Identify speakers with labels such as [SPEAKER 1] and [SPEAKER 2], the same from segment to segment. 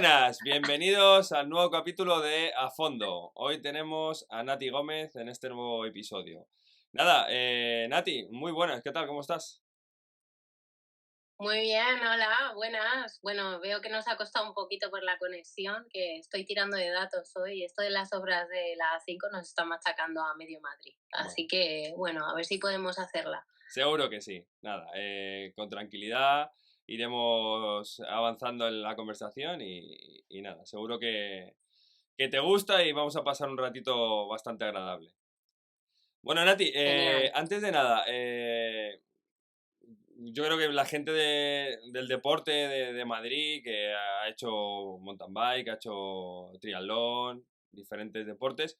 [SPEAKER 1] buenas, bienvenidos al nuevo capítulo de A Fondo. Hoy tenemos a Nati Gómez en este nuevo episodio. Nada, Nati, muy buenas, ¿qué tal? ¿Cómo estás?
[SPEAKER 2] Muy bien, hola, buenas. Bueno, veo que nos ha costado un poquito por la conexión, que estoy tirando de datos hoy. Esto de las obras de la A5 nos está machacando a medio Madrid.
[SPEAKER 1] Bueno,
[SPEAKER 2] Así que, bueno, a ver si podemos hacerla.
[SPEAKER 1] seguro que sí. Nada, con tranquilidad iremos avanzando en la conversación y nada, seguro que te gusta y vamos a pasar un ratito bastante agradable. Bueno, Nati,
[SPEAKER 2] Genial.
[SPEAKER 1] antes de nada, yo creo que la gente del deporte de Madrid, que ha hecho mountain bike, ha hecho triatlón, diferentes deportes,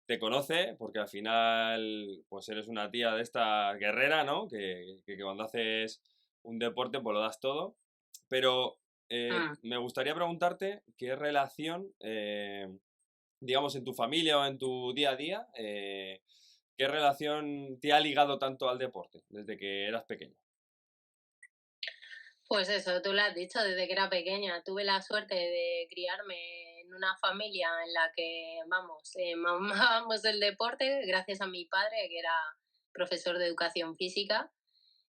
[SPEAKER 1] te conoce porque al final pues eres una tía de esta guerrera, ¿no? Que cuando haces un deporte pues lo das todo. Pero
[SPEAKER 2] Mm.
[SPEAKER 1] me gustaría preguntarte qué relación, digamos, en tu familia o en tu día a día, qué relación te ha ligado tanto al deporte desde que eras pequeño.
[SPEAKER 2] Pues eso, tú lo has dicho desde que era pequeña. Tuve la suerte de criarme en una familia en la que, vamos, mamábamos el deporte gracias a mi padre, que era profesor de educación física.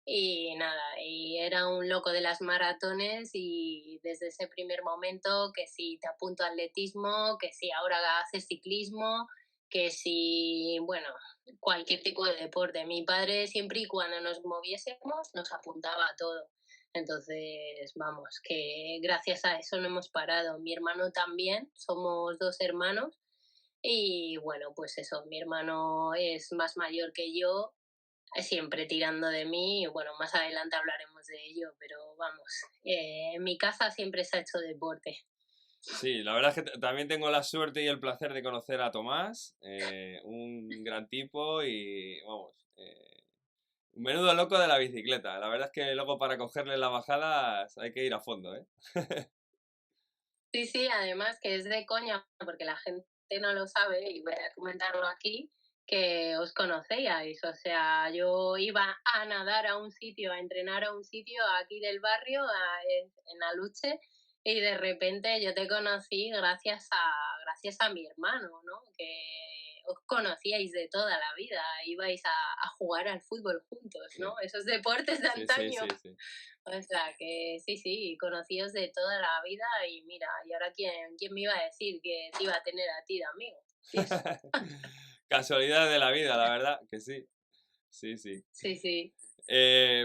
[SPEAKER 2] Y nada, y era un loco de las maratones y desde ese primer momento que si te apunto a atletismo, que si ahora haces ciclismo, que si, bueno, cualquier tipo de deporte. Mi padre siempre y cuando nos moviésemos nos apuntaba a todo. Entonces, vamos, que gracias a eso no hemos parado. Mi hermano también, somos dos hermanos y bueno, pues eso, mi hermano es más mayor que yo, siempre tirando de mí, y bueno, más adelante hablaremos de ello, pero vamos, en mi casa siempre se ha hecho deporte.
[SPEAKER 1] Sí, la verdad es que también tengo la suerte y el placer de conocer a Tomás, un gran tipo y vamos, un menudo loco de la bicicleta. La verdad es que luego para cogerle las bajadas hay que ir a fondo, ¿eh?
[SPEAKER 2] Sí, sí, además que es de coña, porque la gente no lo sabe, y voy a comentarlo aquí, que os conocíais. O sea, yo iba a nadar a un sitio, a entrenar a un sitio aquí del barrio, en Aluche, y de repente yo te conocí gracias a mi hermano, ¿no? Que os conocíais de toda la vida, ibais a jugar al fútbol juntos,
[SPEAKER 1] Sí,
[SPEAKER 2] ¿no? Esos deportes de
[SPEAKER 1] sí, sí,
[SPEAKER 2] antaño.
[SPEAKER 1] sí, sí.
[SPEAKER 2] O sea que sí, sí, conocidos de toda la vida y mira, y ahora quién me iba a decir que te iba a tener a ti de amigo. Dios.
[SPEAKER 1] Casualidad de la vida, la verdad que sí. Sí, sí.
[SPEAKER 2] Sí, sí.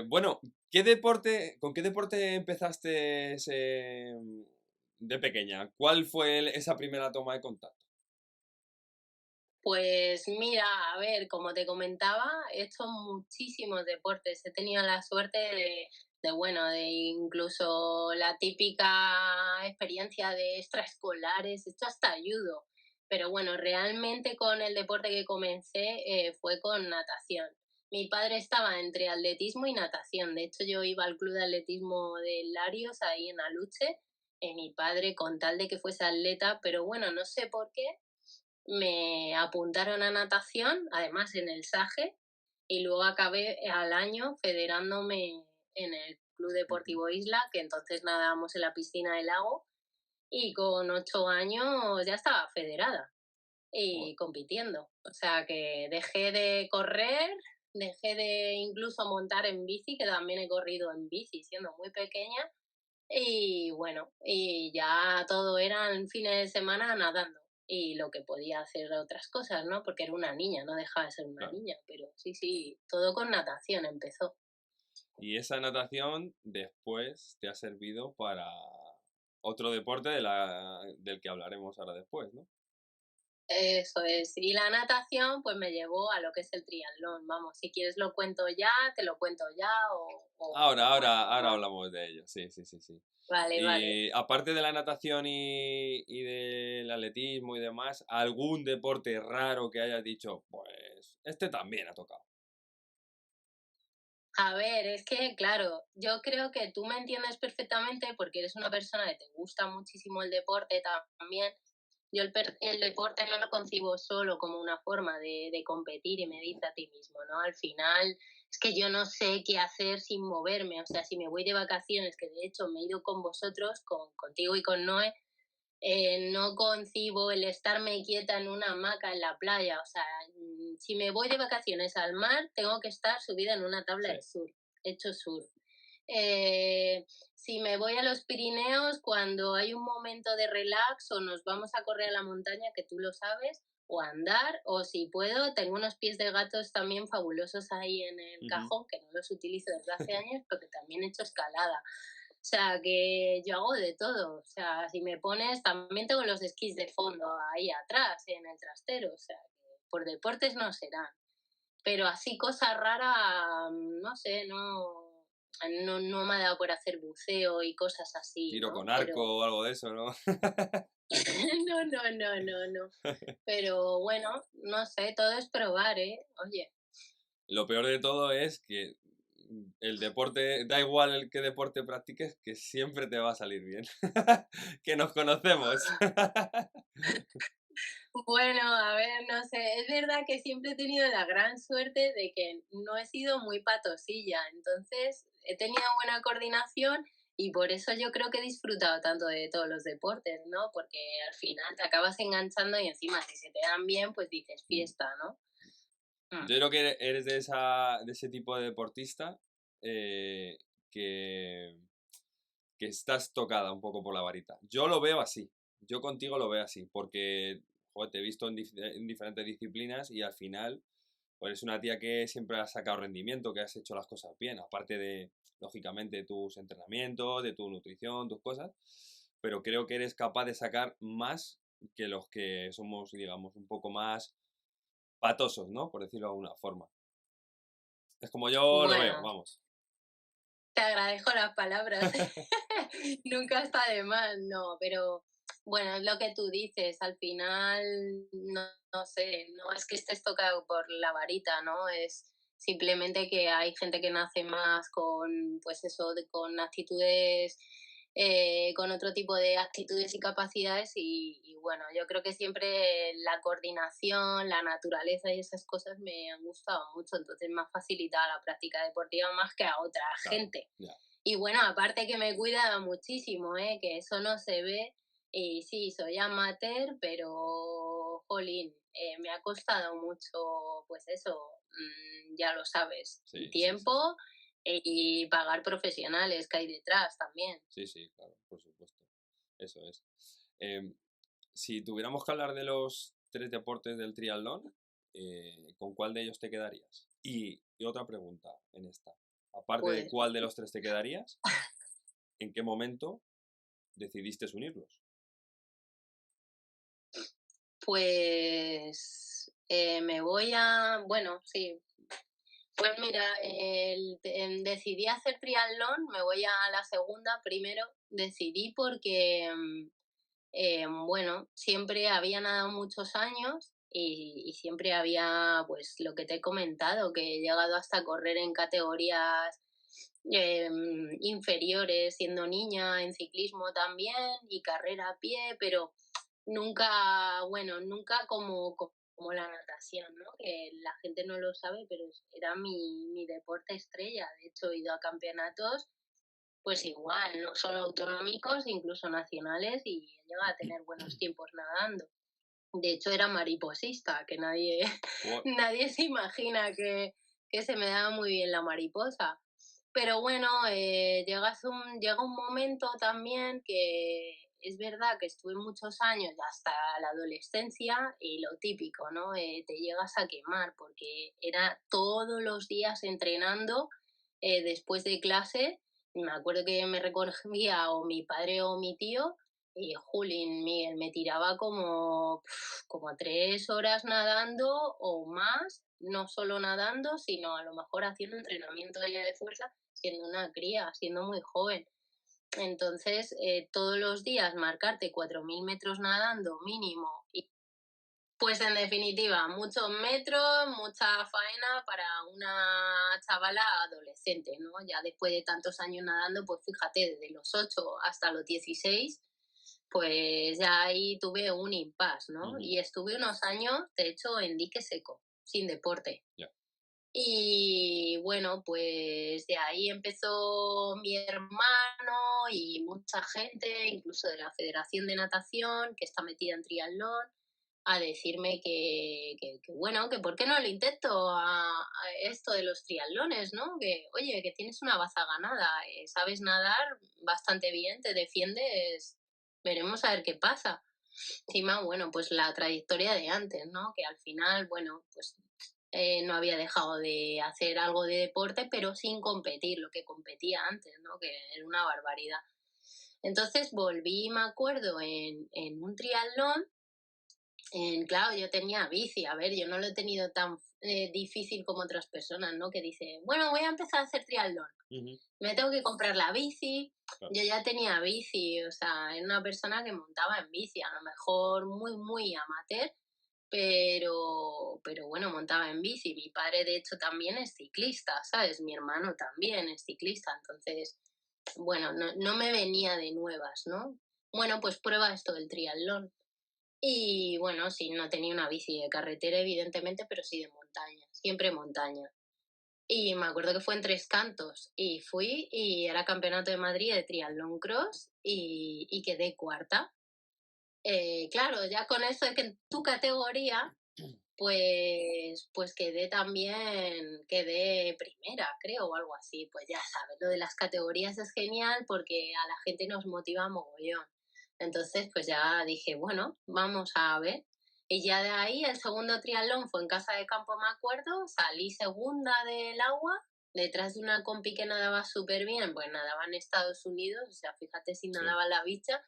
[SPEAKER 1] Bueno, con qué deporte empezaste de pequeña? ¿Cuál fue esa primera toma de contacto?
[SPEAKER 2] Pues mira, a ver, como te comentaba, he hecho muchísimos deportes. He tenido la suerte bueno, de incluso la típica experiencia de extraescolares, he hecho hasta judo. Pero bueno, realmente con el deporte que comencé fue con natación. Mi padre estaba entre atletismo y natación. De hecho, yo iba al club de atletismo de Larios, ahí en Aluche. Mi padre, con tal de que fuese atleta, pero bueno, no sé por qué, me apuntaron a natación, además en el SAGE, y luego acabé al año federándome en el Club
[SPEAKER 1] Ujú.
[SPEAKER 2] Deportivo Isla, que entonces nadábamos en la piscina del lago, y con 8 años ya estaba federada
[SPEAKER 1] Joder.
[SPEAKER 2] y compitiendo. O sea que dejé de correr, dejé de incluso montar en bici, que también he corrido en bici siendo muy pequeña, y bueno, y ya todo eran fines de semana nadando. Y lo que podía hacer otras cosas, ¿no? Porque era una niña, no dejaba de ser una
[SPEAKER 1] Claro.
[SPEAKER 2] niña, pero sí, sí, todo con natación empezó.
[SPEAKER 1] Y esa natación después te ha servido para otro deporte del que hablaremos ahora después, ¿no?
[SPEAKER 2] Eso es. Y la natación, pues me llevó a lo que es el triatlón. Vamos, si quieres lo cuento ya, te lo cuento ya bueno,
[SPEAKER 1] Ahora
[SPEAKER 2] vamos.
[SPEAKER 1] hablamos de ello, sí, sí, sí, sí.
[SPEAKER 2] Vale, vale.
[SPEAKER 1] Y aparte de la natación y del atletismo y demás, ¿algún deporte raro que hayas dicho, pues este también ha tocado?
[SPEAKER 2] A ver, es que, claro, yo creo que tú me entiendes perfectamente porque eres una persona que te gusta muchísimo el deporte también. Yo el deporte no lo concibo solo como una forma de competir y medirte a ti mismo, ¿no? Al final es que yo no sé qué hacer sin moverme. O sea, si me voy de vacaciones, que de hecho me he ido con vosotros, contigo y con Noé, no concibo el estarme quieta en una hamaca en la playa. O sea, si me voy de vacaciones al mar, tengo que estar subida en una tabla
[SPEAKER 1] Sí.
[SPEAKER 2] de surf, hecho surf. Eh, si me voy a los Pirineos, cuando hay un momento de relax o nos vamos a correr a la montaña, que tú lo sabes, o a andar, o si puedo, tengo unos pies de gatos también fabulosos ahí en el
[SPEAKER 1] Ujú.
[SPEAKER 2] cajón, que no los utilizo desde hace años, porque también he hecho escalada. O sea, que yo hago de todo. O sea, si me pones, también tengo los esquís de fondo ahí atrás, en el trastero. O sea, que por deportes no serán. Pero así cosa rara, no sé, no me ha dado por hacer buceo y cosas así,
[SPEAKER 1] Tiro
[SPEAKER 2] ¿no?
[SPEAKER 1] con arco
[SPEAKER 2] Pero
[SPEAKER 1] o algo de eso, ¿no?
[SPEAKER 2] no. Pero bueno, no sé, todo es probar, ¿eh? Oye,
[SPEAKER 1] Lo peor de todo es que el deporte, da igual el que deporte practiques, que siempre te va a salir bien. Que nos conocemos.
[SPEAKER 2] bueno, a ver, no sé, es verdad que siempre he tenido la gran suerte de que no he sido muy patosilla, entonces he tenido buena coordinación y por eso yo creo que he disfrutado tanto de todos los deportes, ¿no? Porque al final te acabas enganchando y encima si se te dan bien, pues dices
[SPEAKER 1] Mm.
[SPEAKER 2] fiesta, ¿no? Mm.
[SPEAKER 1] Yo creo que eres de ese tipo de deportista eh, que, que estás tocada un poco por la varita. Yo lo veo así. Yo contigo lo veo así, porque joder, te he visto en diferentes disciplinas y al final pues eres una tía que siempre has sacado rendimiento, que has hecho las cosas bien, aparte de, lógicamente, tus entrenamientos, de tu nutrición, tus cosas, pero creo que eres capaz de sacar más que los que somos, digamos, un poco más patosos, ¿no? Por decirlo de alguna forma. Es como yo lo veo,
[SPEAKER 2] Bueno,
[SPEAKER 1] vamos.
[SPEAKER 2] te agradezco las palabras. Nunca está de más, no, pero bueno, es lo que tú dices, al final, no sé, no es que estés tocado por la varita, ¿no? Es simplemente que hay gente que nace más con, pues eso, con actitudes, con otro tipo de actitudes y capacidades y bueno, yo creo que siempre la coordinación, la naturaleza y esas cosas me han gustado mucho, entonces me ha facilitado la práctica deportiva más que a otra
[SPEAKER 1] Claro,
[SPEAKER 2] gente.
[SPEAKER 1] ya.
[SPEAKER 2] Y bueno, aparte que me cuida muchísimo, ¿eh? Que eso no se ve. Y sí, soy amateur, pero, jolín, me ha costado mucho, pues eso, ya lo sabes,
[SPEAKER 1] Sí, sí, sí, sí.
[SPEAKER 2] tiempo y pagar profesionales que hay detrás también.
[SPEAKER 1] Sí, sí, claro, por supuesto. Eso es. Em, si tuviéramos que hablar de los tres deportes del triatlón, ¿con cuál de ellos te quedarías? Y otra pregunta en esta. Aparte de
[SPEAKER 2] Pues,
[SPEAKER 1] cuál de los tres te quedarías, ¿en qué momento decidiste unirlos?
[SPEAKER 2] pues me voy a, bueno, sí, pues mira, decidí hacer triatlón, me voy a la segunda primero, decidí porque bueno, siempre había nadado muchos años y siempre había, pues, lo que te he comentado, que he llegado hasta correr en categorías inferiores, siendo niña, en ciclismo también y carrera a pie, pero nunca, bueno, nunca como la natación, ¿no? Que la gente no lo sabe, pero era mi deporte estrella. De hecho, he ido a campeonatos pues igual, no solo autonómicos, incluso nacionales y he llegado a tener buenos tiempos nadando. De hecho, era mariposista, que nadie,
[SPEAKER 1] Buah,
[SPEAKER 2] nadie se imagina que se me daba muy bien la mariposa. Pero bueno, llega un momento también que es verdad que estuve muchos años hasta la adolescencia y lo típico, ¿no? Te llegas a quemar porque era todos los días entrenando después de clase. Y me acuerdo que me recogía o mi padre o mi tío y Julín, Miguel, me tiraba como 3 horas nadando o más, no solo nadando, sino a lo mejor haciendo entrenamiento de fuerza, siendo una cría, siendo muy joven. Entonces, todos los días marcarte 4.000 metros nadando mínimo y pues en definitiva, muchos metros, mucha faena para una chavala adolescente, ¿no? Ya después de tantos años nadando, pues fíjate, desde los 8 hasta los 16 pues ya ahí tuve un impasse, ¿no?
[SPEAKER 1] ujú,
[SPEAKER 2] Y estuve unos años, de hecho, en dique seco, sin deporte.
[SPEAKER 1] ya.
[SPEAKER 2] Y bueno, pues de ahí empezó mi hermano y mucha gente, incluso de la Federación de Natación, que está metida en triatlón, a decirme que bueno, que por qué no lo intento a esto de los triatlones, ¿no? Que, oye, que tienes una baza ganada, sabes nadar bastante bien, te defiendes, veremos a ver qué pasa. Encima, bueno, pues la trayectoria de antes, ¿no? Que al final, bueno, pues no había dejado de hacer algo de deporte, pero sin competir, lo que competía antes, ¿no? Que era una barbaridad. Entonces volví, me acuerdo, en un triatlón. Claro, yo tenía bici, a ver, yo no lo he tenido tan difícil como otras personas, ¿no? Que dicen, bueno, voy a empezar a hacer triatlón,
[SPEAKER 1] Ujú,
[SPEAKER 2] me tengo que comprar la bici.
[SPEAKER 1] claro.
[SPEAKER 2] Yo ya tenía bici, o sea, era una persona que montaba en bici, a lo mejor muy, muy amateur, pero bueno, montaba en bici. Mi padre, de hecho, también es ciclista, ¿sabes? Mi hermano también es ciclista, entonces, bueno, no me venía de nuevas, ¿no? Bueno, pues prueba esto del triatlón. Y bueno, sí, no tenía una bici de carretera, evidentemente, pero sí de montaña, siempre montaña. Y me acuerdo que fue en Tres Cantos y fui y era campeonato de Madrid de triatlón cross y quedé cuarta. Claro, ya con eso de que en tu categoría, pues quedé también, quedé primera, creo, o algo así. Pues ya sabes, lo de las categorías es genial porque a la gente nos motiva mogollón. Entonces, pues ya dije, bueno, vamos a ver. Y ya de ahí el segundo triatlón fue en Casa de Campo, me acuerdo, salí segunda del agua, detrás de una compi que nadaba súper bien, pues nadaba en Estados Unidos, o sea, fíjate si
[SPEAKER 1] Sí.
[SPEAKER 2] nadaba la bicha,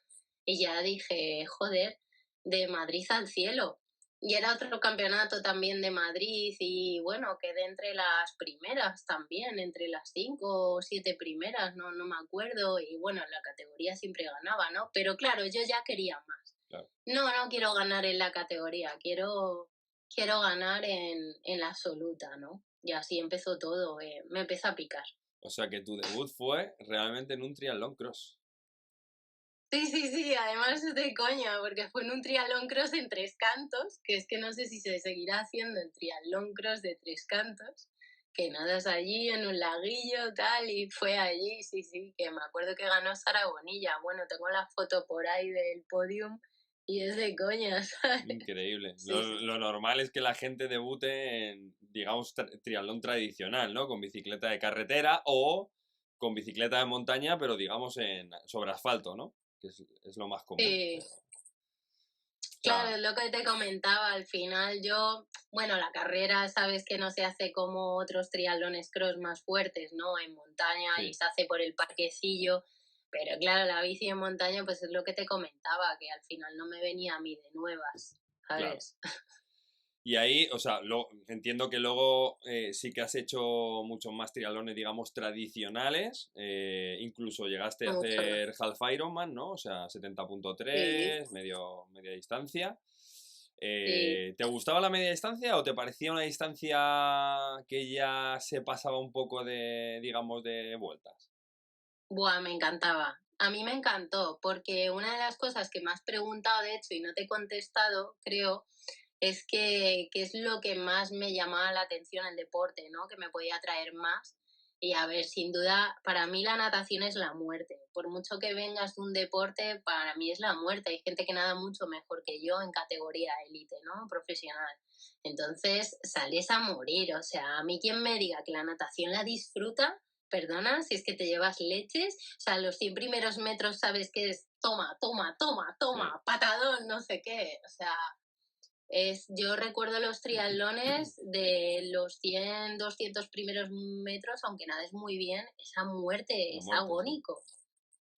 [SPEAKER 2] y ya dije, joder, de Madrid al cielo. Y era otro campeonato también de Madrid y bueno, quedé entre las primeras también, entre las 5 o 7 primeras, no me acuerdo. Y bueno, en la categoría siempre ganaba, ¿no? Pero claro, yo ya quería más.
[SPEAKER 1] Claro.
[SPEAKER 2] No quiero ganar en la categoría, quiero ganar en la absoluta, ¿no? Y así empezó todo, me empezó a picar.
[SPEAKER 1] O sea que tu debut fue realmente en un triatlón cross.
[SPEAKER 2] Sí, sí, sí, además es de coña, porque fue en un triatlón cross en Tres Cantos, que es que no sé si se seguirá haciendo el triatlón cross de Tres Cantos, que nadas allí en un laguillo, tal, y fue allí, sí, sí, que me acuerdo que ganó Sara Bonilla. Bueno, tengo la foto por ahí del podium y es de coña, ¿sabes?
[SPEAKER 1] Increíble.
[SPEAKER 2] Sí, sí,
[SPEAKER 1] Lo normal es que la gente debute en, digamos, triatlón tradicional, ¿no? Con bicicleta de carretera o con bicicleta de montaña, pero digamos sobre asfalto, ¿no? Que es lo más común.
[SPEAKER 2] sí.
[SPEAKER 1] O
[SPEAKER 2] Claro,
[SPEAKER 1] sea,
[SPEAKER 2] es lo que te comentaba, al final yo, bueno, la carrera sabes que no se hace como otros triatlones cross más fuertes, ¿no? En montaña y
[SPEAKER 1] sí,
[SPEAKER 2] se hace por el parquecillo, pero claro, la bici en montaña pues es lo que te comentaba, que al final no me venía a mí de nuevas,
[SPEAKER 1] claro.
[SPEAKER 2] ¿sabes?
[SPEAKER 1] Y ahí, o sea, entiendo que luego sí que has hecho muchos más triatlones, digamos, tradicionales. Incluso llegaste a
[SPEAKER 2] Mucho más.
[SPEAKER 1] hacer Half Ironman, ¿no? O sea,
[SPEAKER 2] Sí,
[SPEAKER 1] 70.3, media distancia.
[SPEAKER 2] sí.
[SPEAKER 1] ¿Te gustaba la media distancia o te parecía una distancia que ya se pasaba un poco de, digamos, de vueltas?
[SPEAKER 2] Buah, me encantaba. A mí me encantó, porque una de las cosas que me has preguntado, de hecho, y no te he contestado, creo, es que qué es lo que más me llamaba la atención el deporte, ¿no? Que me podía atraer más. Y a ver, sin duda, para mí la natación es la muerte. Por mucho que vengas de un deporte, para mí es la muerte. Hay gente que nada mucho mejor que yo en categoría élite, ¿no? Profesional. Entonces, sales a morir. O sea, a mí quien me diga que la natación la disfruta, perdona, si es que te llevas leches. O sea, los 100 primeros metros sabes que es toma, toma, toma,
[SPEAKER 1] Sí.
[SPEAKER 2] toma, patadón, no sé qué. O sea, yo recuerdo los triatlones de los 100 200 primeros metros, aunque nada es muy bien, esa muerte
[SPEAKER 1] La
[SPEAKER 2] es
[SPEAKER 1] muerte, sí.
[SPEAKER 2] agónico.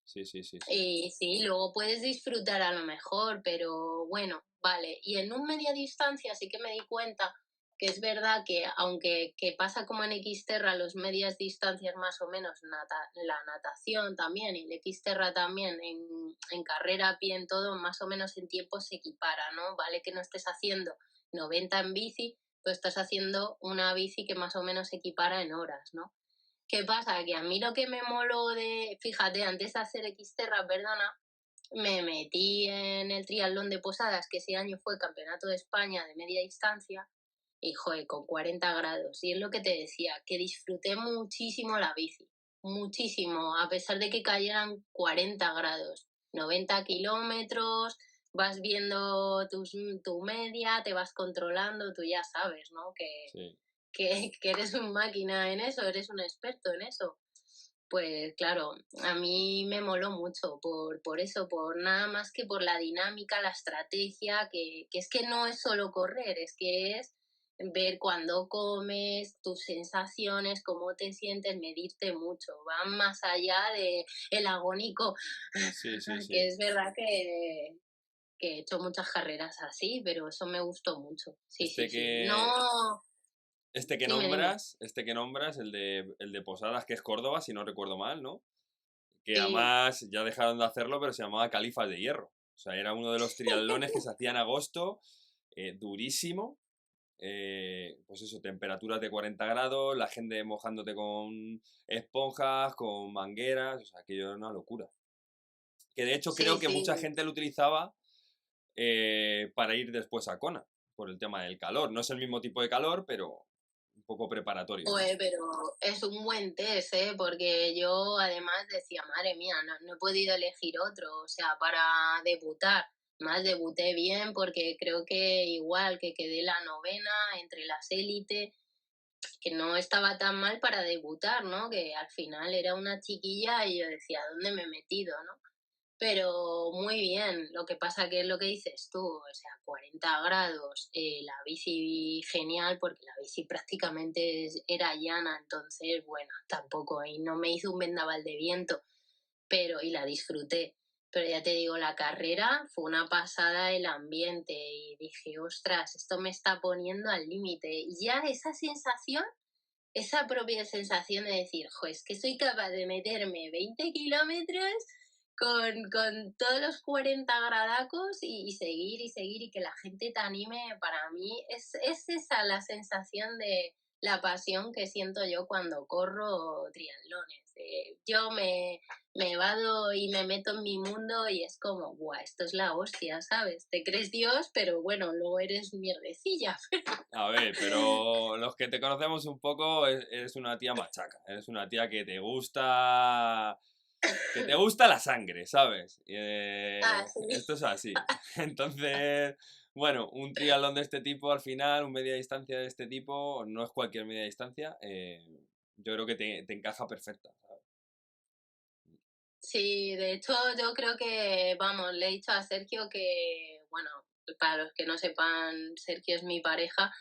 [SPEAKER 1] Sí, sí, sí, sí.
[SPEAKER 2] Y sí, luego puedes disfrutar a lo mejor, pero bueno, vale. Y en un media distancia sí que me di cuenta que es verdad que aunque que pasa como en Xterra, los medias distancias más o menos, la natación también y el Xterra también, en carrera a pie, en todo, más o menos en tiempo se equipara, ¿no? Vale que no estés haciendo 90 en bici, pero estás haciendo una bici que más o menos se equipara en horas, ¿no? ¿Qué pasa? Que a mí lo que me moló de, fíjate, antes de hacer Xterra, perdona, me metí en el triatlón de Posadas, que ese año fue campeonato de España de media distancia, y joder, con 40 grados. Y es lo que te decía, que disfruté muchísimo la bici, muchísimo, a pesar de que cayeran 40 grados, 90 kilómetros, vas viendo tu media, te vas controlando, tú ya sabes, ¿no?
[SPEAKER 1] Sí.
[SPEAKER 2] Que eres un máquina en eso, eres un experto en eso. Pues claro, a mí me moló mucho por eso, por nada más que por la dinámica, la estrategia, que es que no es solo correr, es que es ver cuándo comes, tus sensaciones, cómo te sientes, medirte mucho, van más allá de el agónico,
[SPEAKER 1] Sí, sí,
[SPEAKER 2] que
[SPEAKER 1] sí.
[SPEAKER 2] es verdad que he hecho muchas carreras así, pero eso me gustó mucho. Sí,
[SPEAKER 1] Este
[SPEAKER 2] sí, sí.
[SPEAKER 1] que,
[SPEAKER 2] No, dime, dime.
[SPEAKER 1] este que nombras, el de Posadas, que es Córdoba, si no recuerdo mal, ¿no? Que
[SPEAKER 2] Sí,
[SPEAKER 1] además ya dejaron de hacerlo, pero se llamaba Califas de Hierro. O sea, era uno de los triatlones que se hacía en agosto, durísimo. Pues eso, temperaturas de 40 grados, la gente mojándote con esponjas, con mangueras, o sea, aquello era una locura. Que de hecho
[SPEAKER 2] sí,
[SPEAKER 1] creo que
[SPEAKER 2] sí.
[SPEAKER 1] mucha gente lo utilizaba para ir después a Kona, por el tema del calor. No es el mismo tipo de calor, pero un poco preparatorio, ¿no?
[SPEAKER 2] Pues, pero es un buen test, ¿eh? Porque yo además decía, madre mía, no he podido elegir otro, o sea, para debutar. Más debuté bien porque creo que igual que quedé la novena entre las élites, que no estaba tan mal para debutar, ¿no? Que al final era una chiquilla y yo decía, ¿dónde me he metido, no? Pero muy bien, lo que pasa que es lo que dices tú, o sea, 40 grados, la bici genial porque la bici prácticamente era llana, entonces, bueno, tampoco, y no me hizo un vendaval de viento, pero, y la disfruté. Pero ya te digo, la carrera fue una pasada el ambiente y dije, ostras, esto me está poniendo al límite. Y ya esa sensación, esa propia sensación de decir, jo, es que soy capaz de meterme 20 kilómetros con todos los 40 gradacos y seguir y seguir y que la gente te anime, para mí es esa la sensación de la pasión que siento yo cuando corro triatlones. Yo me evado y me meto en mi mundo y es como, guau, esto es la hostia, ¿sabes? Te crees Dios, pero bueno, luego eres mierdecilla.
[SPEAKER 1] A ver, pero los que te conocemos un poco, eres una tía machaca, eres una tía que te gusta la sangre, ¿sabes?
[SPEAKER 2] Ah, sí.
[SPEAKER 1] Esto es así. Entonces, bueno, un triatlón de este tipo al final, un media distancia de este tipo, no es cualquier media distancia, yo creo que te encaja perfecta, ¿sabes?
[SPEAKER 2] Sí, de hecho yo creo que, vamos, le he dicho a Sergio que, bueno, para los que no sepan, Sergio es mi pareja,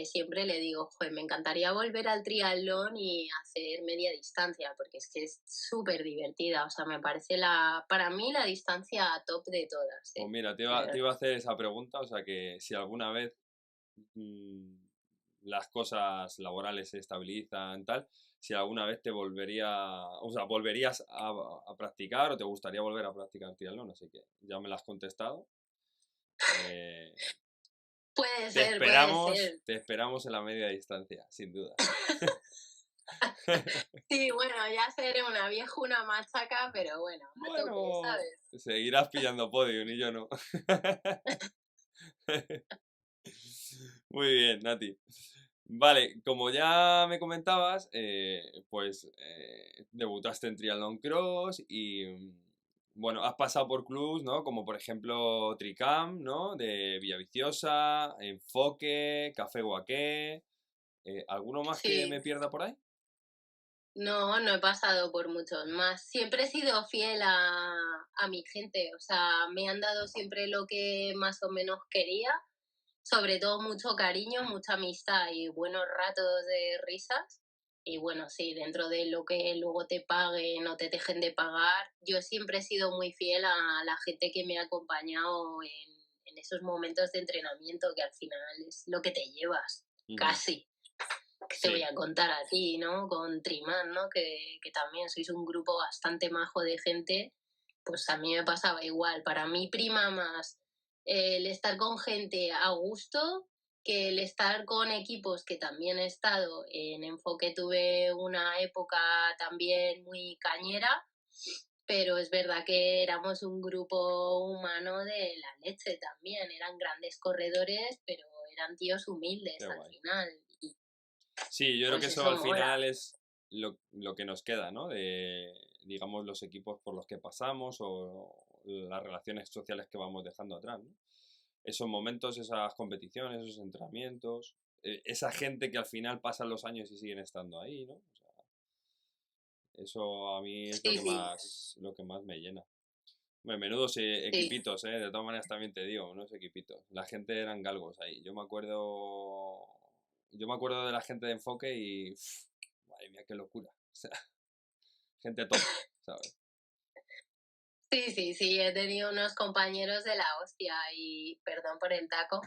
[SPEAKER 2] siempre le digo, joder, me encantaría volver al triatlón y hacer media distancia, porque es que es súper divertida, o sea, me parece para mí la distancia top de todas,
[SPEAKER 1] Pues
[SPEAKER 2] ¿eh?
[SPEAKER 1] mira,
[SPEAKER 2] De
[SPEAKER 1] te
[SPEAKER 2] verdad.
[SPEAKER 1] iba a hacer esa pregunta, o sea que si alguna vez mm, las cosas laborales se estabilizan, tal, si alguna vez te o sea, volverías a practicar o te gustaría volver a practicar triatlón, así que ya me lo has contestado. Eh,
[SPEAKER 2] Puede ser.
[SPEAKER 1] te esperamos en la media distancia, sin duda.
[SPEAKER 2] Sí, bueno, ya seré una viejuna machaca, pero bueno, a tope,
[SPEAKER 1] Bueno,
[SPEAKER 2] ¿sabes?
[SPEAKER 1] seguirás pillando podium y yo no. Muy bien, Nati. Vale, como ya me comentabas, pues debutaste en Triathlon Cross y bueno, has pasado por clubs, ¿no? Como por ejemplo Tricam, ¿no? De Villaviciosa, Enfoque, Café Guaqué. ¿Alguno más que
[SPEAKER 2] Sí.
[SPEAKER 1] me pierda por ahí?
[SPEAKER 2] No, no he pasado por muchos más. Siempre he sido fiel a mi gente, o sea, me han dado siempre lo que más o menos quería, sobre todo mucho cariño, mucha amistad y buenos ratos de risas. Y bueno, sí, dentro de lo que luego te paguen o te dejen de pagar, yo siempre he sido muy fiel a la gente que me ha acompañado en esos momentos de entrenamiento que al final es lo que te llevas,
[SPEAKER 1] Ujú.
[SPEAKER 2] casi que te voy
[SPEAKER 1] Sí.
[SPEAKER 2] a contar a ti, ¿no? Con Trimán, ¿no? Que también sois un grupo bastante majo de gente, pues a mí me pasaba igual. Para mí prima más el estar con gente a gusto que el estar con equipos que también he estado. En Enfoque tuve una época también muy cañera, pero es verdad que éramos un grupo humano de la leche también. Eran grandes corredores, pero eran tíos humildes
[SPEAKER 1] Qué
[SPEAKER 2] al
[SPEAKER 1] guay.
[SPEAKER 2] final. Y
[SPEAKER 1] Sí, yo creo que
[SPEAKER 2] pues
[SPEAKER 1] eso
[SPEAKER 2] eso
[SPEAKER 1] al
[SPEAKER 2] mola.
[SPEAKER 1] final es lo que nos queda, ¿no? De, digamos, los equipos por los que pasamos o las relaciones sociales que vamos dejando atrás, ¿no? Esos momentos, esas competiciones, esos entrenamientos, esa gente que al final pasan los años y siguen estando ahí, ¿no? O sea, eso a mí es
[SPEAKER 2] Sí, sí,
[SPEAKER 1] lo que más me llena. Bueno, menudos
[SPEAKER 2] sí.
[SPEAKER 1] equipitos, ¿eh? De todas maneras también te digo, unos equipitos. La gente eran galgos ahí. Yo me acuerdo de la gente de enfoque y, madre mía, qué locura. O sea, gente top, ¿sabes?
[SPEAKER 2] Sí, sí, sí, he tenido unos compañeros de la hostia y, perdón por el taco,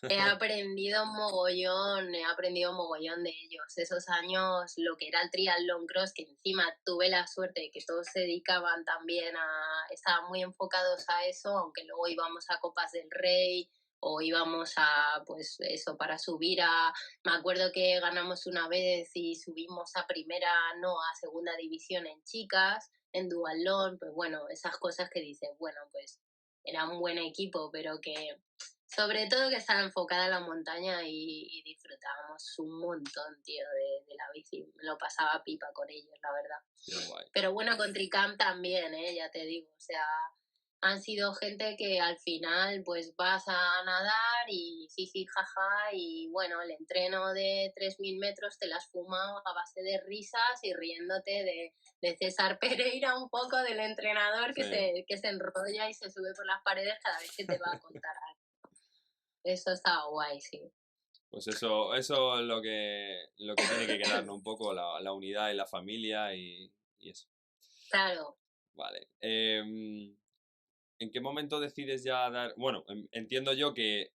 [SPEAKER 2] he aprendido mogollón de ellos. Esos años, lo que era el triatlón cross, que encima tuve la suerte de que todos se dedicaban también estaban muy enfocados a eso, aunque luego íbamos a Copas del Rey o íbamos a, pues eso, para subir me acuerdo que ganamos una vez y subimos a primera, no, a segunda división en chicas en dualón, pues bueno, esas cosas que dices, bueno, pues era un buen equipo, pero que sobre todo que estaba enfocada a la montaña y disfrutábamos un montón, tío, de la bici. Me lo pasaba pipa con ellos, la verdad.
[SPEAKER 1] Qué guay.
[SPEAKER 2] Pero bueno, con Tricam también, ya te digo, o sea, han sido gente que al final pues vas a nadar y jiji jaja y bueno, el entreno de 3.000 metros te las has fumado a base de risas y riéndote de César Pereira un poco, del entrenador
[SPEAKER 1] Sí.
[SPEAKER 2] que se enrolla y se sube por las paredes cada vez que te va a contar algo. Eso estaba guay, sí.
[SPEAKER 1] Pues eso es lo que tiene que quedar, ¿no? Un poco la unidad y la familia y eso.
[SPEAKER 2] Claro.
[SPEAKER 1] Vale. ¿En qué momento decides ya dar... Bueno, entiendo yo que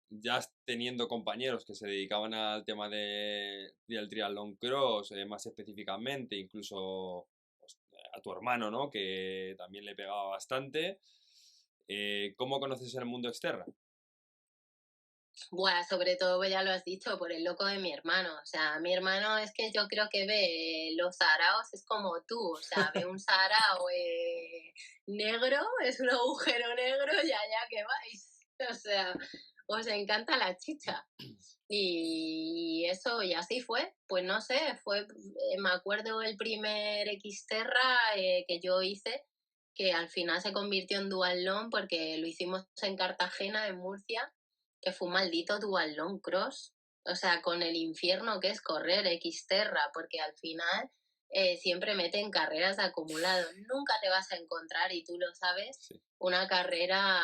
[SPEAKER 1] ya teniendo compañeros que se dedicaban al tema del triatlón cross, más específicamente, incluso pues, a tu hermano, ¿no? Que también le pegaba bastante. ¿Cómo conoces el mundo externo?
[SPEAKER 2] Bueno, sobre todo, pues ya lo has dicho, por el loco de mi hermano. O sea, mi hermano es que yo creo que ve los saraos, es como tú. O sea, ve un sarao negro, es un agujero negro y allá que vais. O sea, os encanta la chicha. Y eso, y así fue. Pues no sé, me acuerdo el primer Xterra que yo hice, que al final se convirtió en dualón porque lo hicimos en Cartagena, en Murcia, que fue un maldito dualón cross. O sea, con el infierno que es correr Xterra, porque al final siempre meten carreras de acumulado. Nunca te vas a encontrar, y tú lo sabes,
[SPEAKER 1] Sí.
[SPEAKER 2] una carrera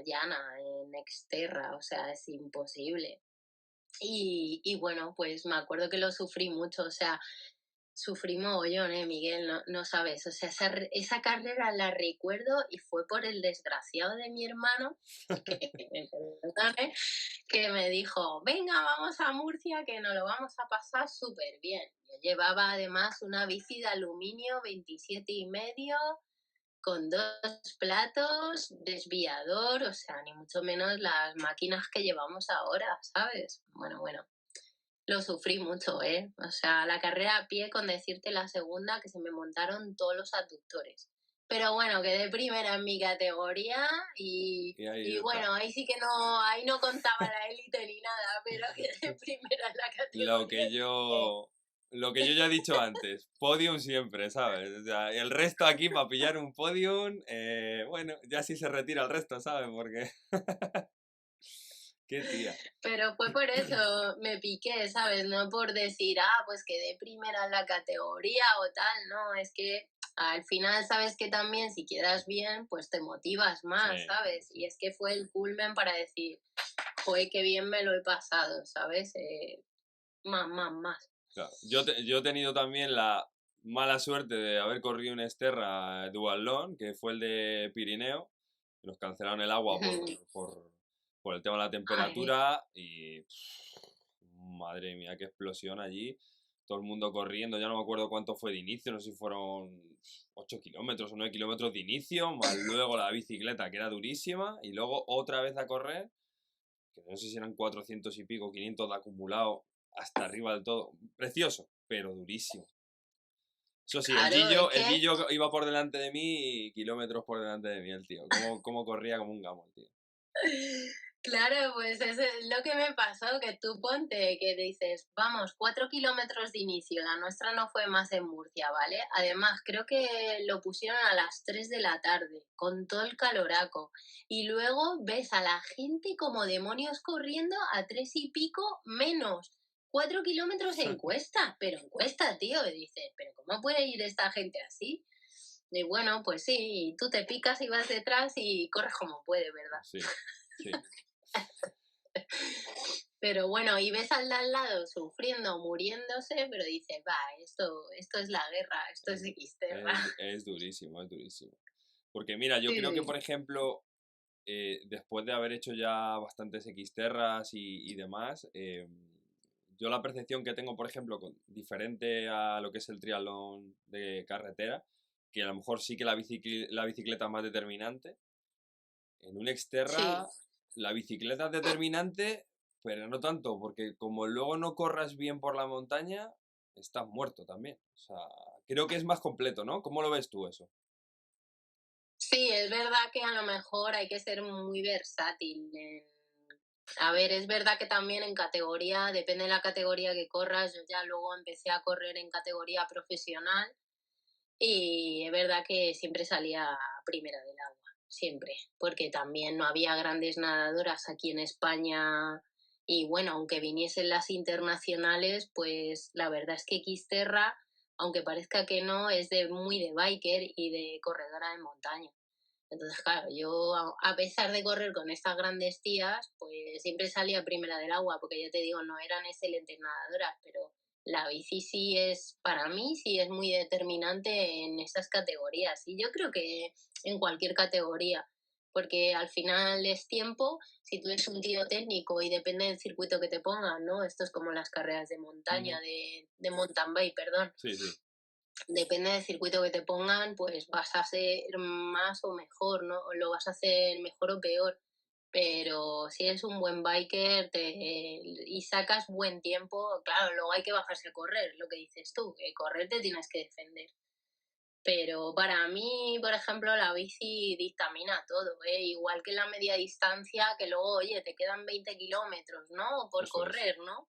[SPEAKER 2] llana en Xterra. O sea, es imposible. Y bueno, pues me acuerdo que lo sufrí mucho, o sea, sufrí mogollón, Miguel, no, no sabes. O sea, esa carrera la recuerdo y fue por el desgraciado de mi hermano, perdóname, que me dijo, venga, vamos a Murcia, que nos lo vamos a pasar súper bien. Yo llevaba además una bici de aluminio 27,5 con dos platos, desviador, o sea, ni mucho menos las máquinas que llevamos ahora, ¿sabes? Bueno, bueno, lo sufrí mucho, ¿eh? O sea, la carrera a pie, con decirte la segunda, que se me montaron todos los aductores. Pero bueno, quedé primera en mi categoría
[SPEAKER 1] Y ahí
[SPEAKER 2] y
[SPEAKER 1] está.
[SPEAKER 2] bueno, ahí sí que no, ahí no contaba la élite ni nada, pero quedé primera en la
[SPEAKER 1] Lo
[SPEAKER 2] categoría.
[SPEAKER 1] que yo, lo que yo ya he dicho antes, podium siempre, ¿sabes? O sea, el resto aquí para pillar un podium, bueno, ya sí se retira el resto, ¿sabes? Porque, qué tía.
[SPEAKER 2] Pero fue por eso me piqué, ¿sabes? No por decir, pues quedé primera en la categoría o tal, no, es que al final sabes que también si quedas bien, pues te motivas
[SPEAKER 1] Sí,
[SPEAKER 2] más,
[SPEAKER 1] sí,
[SPEAKER 2] ¿sabes?
[SPEAKER 1] sí.
[SPEAKER 2] Y es que fue el culmen para decir, joder, qué bien me lo he pasado, ¿sabes? Más, más, más.
[SPEAKER 1] Claro. Yo he tenido también la mala suerte de haber corrido un Exterra Dualón, que fue el de Pirineo. Nos cancelaron el agua por el tema de la
[SPEAKER 2] Ay,
[SPEAKER 1] temperatura y madre mía, qué explosión allí. Todo el mundo corriendo, ya no me acuerdo cuánto fue de inicio, no sé si fueron 8 kilómetros o 9 kilómetros de inicio, más luego la bicicleta que era durísima y luego otra vez a correr, que no sé si eran 400 y pico, 500 de acumulado hasta arriba del todo. Precioso, pero durísimo. Eso sí, el
[SPEAKER 2] claro, es
[SPEAKER 1] Gillo, el
[SPEAKER 2] que
[SPEAKER 1] Gillo iba por delante de mí y kilómetros por delante de mí, el tío. Cómo corría como un gamo, el tío.
[SPEAKER 2] Claro, pues eso es lo que me pasó, que tú ponte que dices, vamos, 4 kilómetros de inicio, la nuestra no fue más en Murcia, ¿vale? Además, creo que lo pusieron a las 3 de la tarde, con todo el caloraco. Y luego ves a la gente como demonios corriendo a 3 y pico menos. 4 kilómetros en cuesta, pero en cuesta, tío. Y dices, pero ¿cómo puede ir esta gente así? Y bueno, pues sí, y tú te picas y vas detrás y corres como puede, ¿verdad?
[SPEAKER 1] Sí, sí.
[SPEAKER 2] Pero bueno, y ves al de al lado sufriendo, muriéndose, pero dices, va, esto es la guerra, esto es
[SPEAKER 1] Es,
[SPEAKER 2] Xterra.
[SPEAKER 1] es durísimo, es durísimo. Porque mira, yo creo que,
[SPEAKER 2] Sí,
[SPEAKER 1] por ejemplo, después de haber hecho ya bastantes Xterras y demás, yo la percepción que tengo, por ejemplo, diferente a lo que es el triatlón de carretera, que a lo mejor sí que la bicicleta es más determinante, en un
[SPEAKER 2] sí,
[SPEAKER 1] Xterra la bicicleta es determinante, pero no tanto, porque como luego no corras bien por la montaña, estás muerto también. O sea, creo que es más completo, ¿no? ¿Cómo lo ves tú eso?
[SPEAKER 2] sí, es verdad que a lo mejor hay que ser muy versátil. A ver, es verdad que también en categoría, depende de la categoría que corras, yo ya luego empecé a correr en categoría profesional y es verdad que siempre salía primera del agua, siempre, porque también no había grandes nadadoras aquí en España y bueno, aunque viniesen las internacionales, pues la verdad es que Xterra, aunque parezca que no, es de muy de biker y de corredora de montaña. Entonces, claro, yo a pesar de correr con estas grandes tías, pues siempre salía primera del agua, porque ya te digo, no eran excelentes nadadoras, pero la bici sí es, para mí, sí es muy determinante en esas categorías. Y yo creo que en cualquier categoría, porque al final es tiempo, si tú eres un tío técnico y depende del circuito que te pongan, ¿no? Esto es como las carreras de montaña,
[SPEAKER 1] Ujú.
[SPEAKER 2] de mountain bike, perdón,
[SPEAKER 1] Sí, sí,
[SPEAKER 2] depende del circuito que te pongan, pues vas a ser más o mejor, ¿no? O lo vas a hacer mejor o peor. Pero si eres un buen biker y sacas buen tiempo, claro, luego hay que bajarse a correr, lo que dices tú, que correr te tienes que defender. Pero para mí, por ejemplo, la bici dictamina todo, ¿eh? Igual que la media distancia, que luego, oye, te quedan 20 kilómetros, ¿no? Por
[SPEAKER 1] eso es.
[SPEAKER 2] correr, ¿no?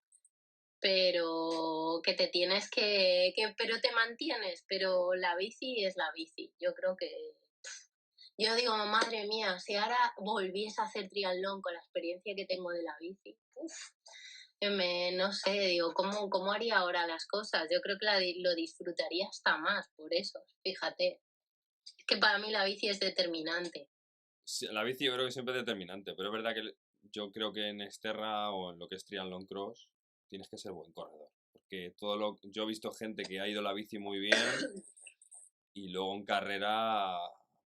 [SPEAKER 2] Pero que te tienes pero te mantienes, pero la bici es la bici. Yo creo que, yo digo, madre mía, si ahora volviese a hacer triatlón con la experiencia que tengo de la bici, uf, no sé, digo, ¿cómo haría ahora las cosas? Yo creo que lo disfrutaría hasta más, por eso, fíjate. Es que para mí la bici es determinante.
[SPEAKER 1] Sí, la bici yo creo que siempre es determinante, pero es verdad que yo creo que en Exterra o en lo que es Triathlon Cross tienes que ser buen corredor. Porque yo he visto gente que ha ido la bici muy bien y luego en carrera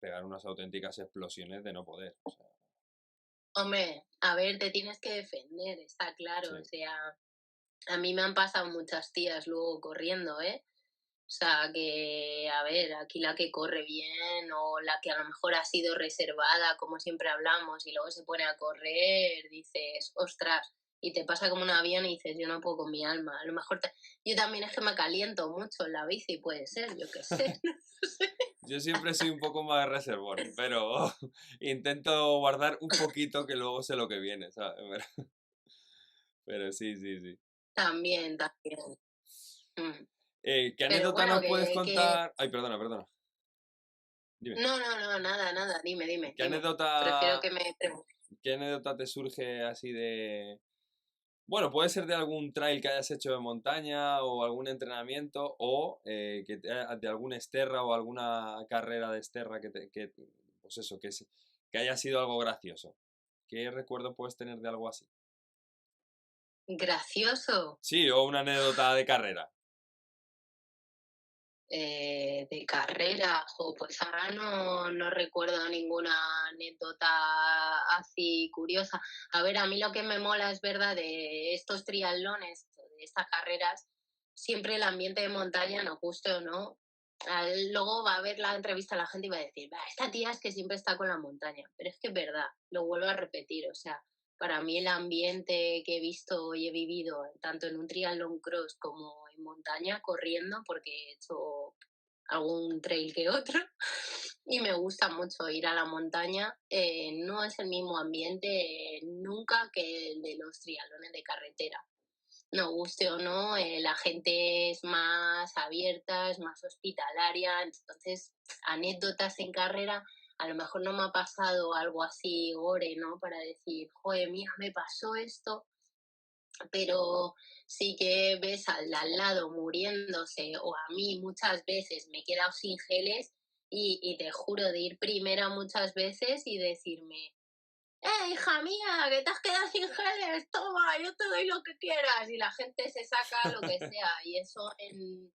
[SPEAKER 1] pegar unas auténticas explosiones de no poder. O sea,
[SPEAKER 2] Hombre, a ver, te tienes que defender, está claro. O
[SPEAKER 1] sí,
[SPEAKER 2] sea, a mí me han pasado muchas tías luego corriendo, ¿eh? O sea, que, a ver, aquí la que corre bien o la que a lo mejor ha sido reservada, como siempre hablamos, y luego se pone a correr, dices, ostras, y te pasa como un avión y dices, yo no puedo con mi alma. A lo mejor yo también es que me caliento mucho en la bici, puede ser, yo qué sé.
[SPEAKER 1] yo siempre soy un poco más reservón, pero intento guardar un poquito que luego sé lo que viene, ¿sabes? Pero sí, sí, sí.
[SPEAKER 2] También, también. Mm.
[SPEAKER 1] ¿Qué
[SPEAKER 2] Pero
[SPEAKER 1] anécdota
[SPEAKER 2] bueno,
[SPEAKER 1] nos puedes contar? Ay, perdona, perdona. Dime.
[SPEAKER 2] No, no, no, nada, nada, dime, dime,
[SPEAKER 1] ¿Qué
[SPEAKER 2] dime. Prefiero
[SPEAKER 1] anécdota,
[SPEAKER 2] que me preguntes.
[SPEAKER 1] qué anécdota te surge así de... Bueno, puede ser de algún trail que hayas hecho de montaña o algún entrenamiento o de algún Esterra o alguna carrera de Esterra pues eso, que haya sido algo gracioso. ¿Qué recuerdo puedes tener de algo así?
[SPEAKER 2] Gracioso.
[SPEAKER 1] Sí, o una anécdota de carrera.
[SPEAKER 2] De carrera, pues ahora no recuerdo ninguna anécdota así curiosa. A ver, a mí lo que me mola es verdad de estos triatlones, de estas carreras, siempre el ambiente de montaña, no guste o no. Luego va a ver la entrevista la gente y va a decir, "Va, esta tía es que siempre está con la montaña", pero es que es verdad, lo vuelvo a repetir, o sea, para mí el ambiente que he visto y he vivido tanto en un triatlón cross como en montaña corriendo, porque he hecho algún trail que otro. Y me gusta mucho ir a la montaña. No es el mismo ambiente nunca que el de los triatlones de carretera. No guste o no, la gente es más abierta, es más hospitalaria. Entonces, anécdotas en carrera, a lo mejor no me ha pasado algo así gore, ¿no? Para decir, joder, mira, me pasó esto, pero sí que ves al lado muriéndose, o a mí muchas veces me he quedado sin geles y te juro de ir primera muchas veces y decirme, hija mía, que te has quedado sin geles, toma, yo te doy lo que quieras, y la gente se saca lo que sea, y eso en...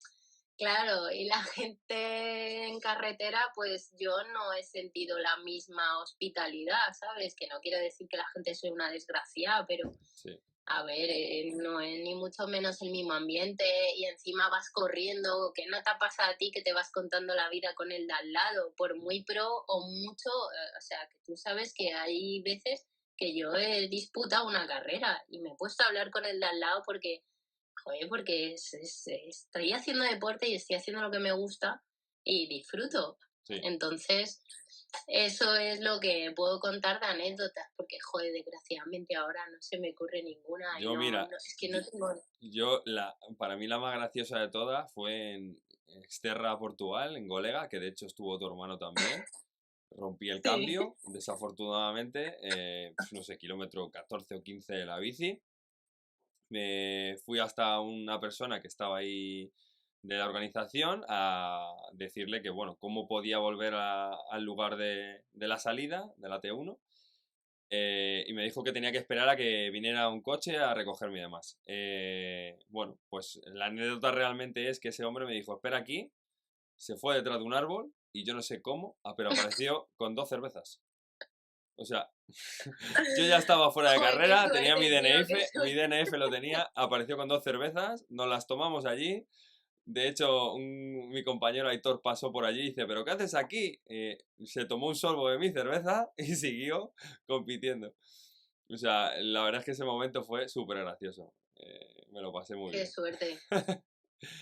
[SPEAKER 2] Claro, y la gente en carretera, pues yo no he sentido la misma hospitalidad, ¿sabes? Que no quiero decir que la gente sea una desgraciada, pero
[SPEAKER 1] Sí,
[SPEAKER 2] a ver, no es ni mucho menos el mismo ambiente y encima vas corriendo, que no te pasa a ti que te vas contando la vida con el de al lado, por muy pro o mucho, o sea, que tú sabes que hay veces que yo he disputado una carrera y me he puesto a hablar con el de al lado porque, joder, porque estoy haciendo deporte y estoy haciendo lo que me gusta y disfruto.
[SPEAKER 1] sí.
[SPEAKER 2] Entonces, eso es lo que puedo contar de anécdotas, porque, joder, desgraciadamente ahora no se me ocurre ninguna y
[SPEAKER 1] Yo, mira,
[SPEAKER 2] es que no tengo...
[SPEAKER 1] para mí la más graciosa de todas fue en Exterra, Portugal, en Golega, que de hecho estuvo tu hermano también. Rompí el
[SPEAKER 2] Sí,
[SPEAKER 1] cambio, desafortunadamente, no sé, kilómetro 14 o 15 de la bici. Me fui hasta una persona que estaba ahí de la organización a decirle que, bueno, cómo podía volver al lugar de la salida, de la T1, y me dijo que tenía que esperar a que viniera un coche a recogerme y demás. Bueno, pues la anécdota realmente es que ese hombre me dijo, espera aquí, se fue detrás de un árbol y yo no sé cómo, pero apareció con 2 cervezas. O sea, yo ya estaba fuera de
[SPEAKER 2] joder, qué
[SPEAKER 1] carrera, tenía mi
[SPEAKER 2] suerte, tío, qué
[SPEAKER 1] DNF, mi
[SPEAKER 2] suerte.
[SPEAKER 1] DNF lo tenía, apareció con 2 cervezas, nos las tomamos allí. De hecho, mi compañero Aitor pasó por allí y dice, ¿pero qué haces aquí? Se tomó un sorbo de mi cerveza y siguió compitiendo. O sea, la verdad es que ese momento fue súper gracioso. Me lo pasé muy
[SPEAKER 2] Qué
[SPEAKER 1] bien.
[SPEAKER 2] suerte,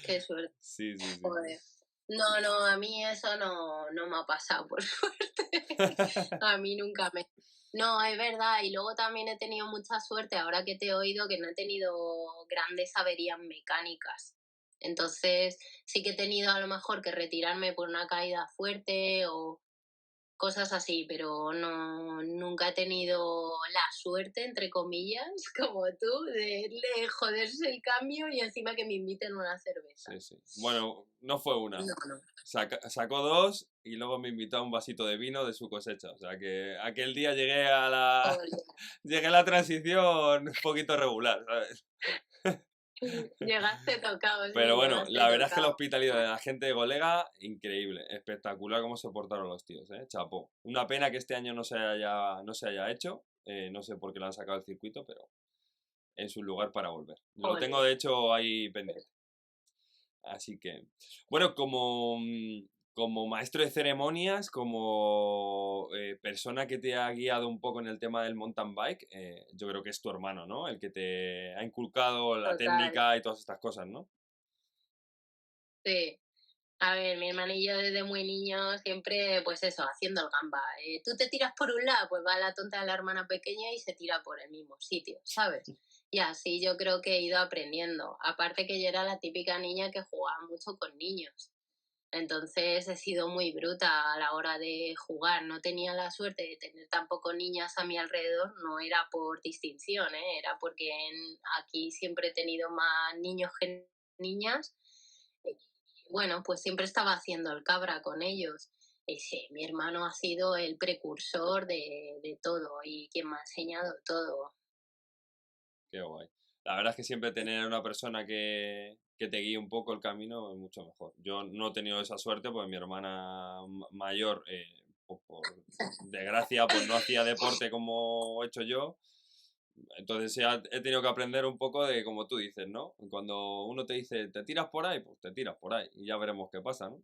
[SPEAKER 2] qué suerte,
[SPEAKER 1] Sí, sí, sí, sí.
[SPEAKER 2] joder. No, no, a mí eso no me ha pasado, por suerte. A mí nunca me... No, es verdad, y luego también he tenido mucha suerte, ahora que te he oído, que no he tenido grandes averías mecánicas. Entonces, sí que he tenido a lo mejor que retirarme por una caída fuerte o cosas así, pero no, nunca he tenido la suerte, entre comillas, como tú, de joderse el cambio y encima que me inviten una cerveza.
[SPEAKER 1] Sí, sí. Bueno, no fue una.
[SPEAKER 2] No, no.
[SPEAKER 1] Sacó 2 y luego me invitó a un vasito de vino de su cosecha. O sea que aquel día
[SPEAKER 2] Ole.
[SPEAKER 1] llegué a la transición un poquito regular, ¿sabes?
[SPEAKER 2] Llegaste tocado,
[SPEAKER 1] Pero
[SPEAKER 2] sí,
[SPEAKER 1] bueno,
[SPEAKER 2] llegaste
[SPEAKER 1] la verdad es que la
[SPEAKER 2] tocado.
[SPEAKER 1] hospitalidad de la gente de Golega, increíble, espectacular cómo se portaron los tíos, Chapó. Una pena que este año no se haya hecho, no sé por qué lo han sacado del circuito, pero es un lugar para volver. Lo tengo
[SPEAKER 2] Ole.
[SPEAKER 1] de hecho ahí pendiente. Así que, bueno, como maestro de ceremonias, como persona que te ha guiado un poco en el tema del mountain bike, yo creo que es tu hermano, ¿no? El que te ha inculcado la
[SPEAKER 2] Total,
[SPEAKER 1] técnica y todas estas cosas, ¿no?
[SPEAKER 2] sí. A ver, mi hermanillo desde muy niño siempre, pues eso, haciendo el gamba. Tú te tiras por un lado, pues va la tonta de la hermana pequeña y se tira por el mismo sitio, ¿sabes? Y así yo creo que he ido aprendiendo. Aparte que yo era la típica niña que jugaba mucho con niños. Entonces he sido muy bruta a la hora de jugar. No tenía la suerte de tener tampoco niñas a mi alrededor. No era por distinción, ¿eh? Era porque aquí siempre he tenido más niños que niñas. Y bueno, pues siempre estaba haciendo el cabra con ellos. Y sí, mi hermano ha sido el precursor de todo y quien me ha enseñado todo.
[SPEAKER 1] Qué guay. La verdad es que siempre tener una persona que te guíe un poco el camino es mucho mejor. Yo no he tenido esa suerte porque mi hermana mayor, pues por desgracia, pues no hacía deporte como he hecho yo. Entonces he tenido que aprender un poco de como tú dices, ¿no? Cuando uno te dice, te tiras por ahí, pues te tiras por ahí y ya veremos qué pasa, ¿no?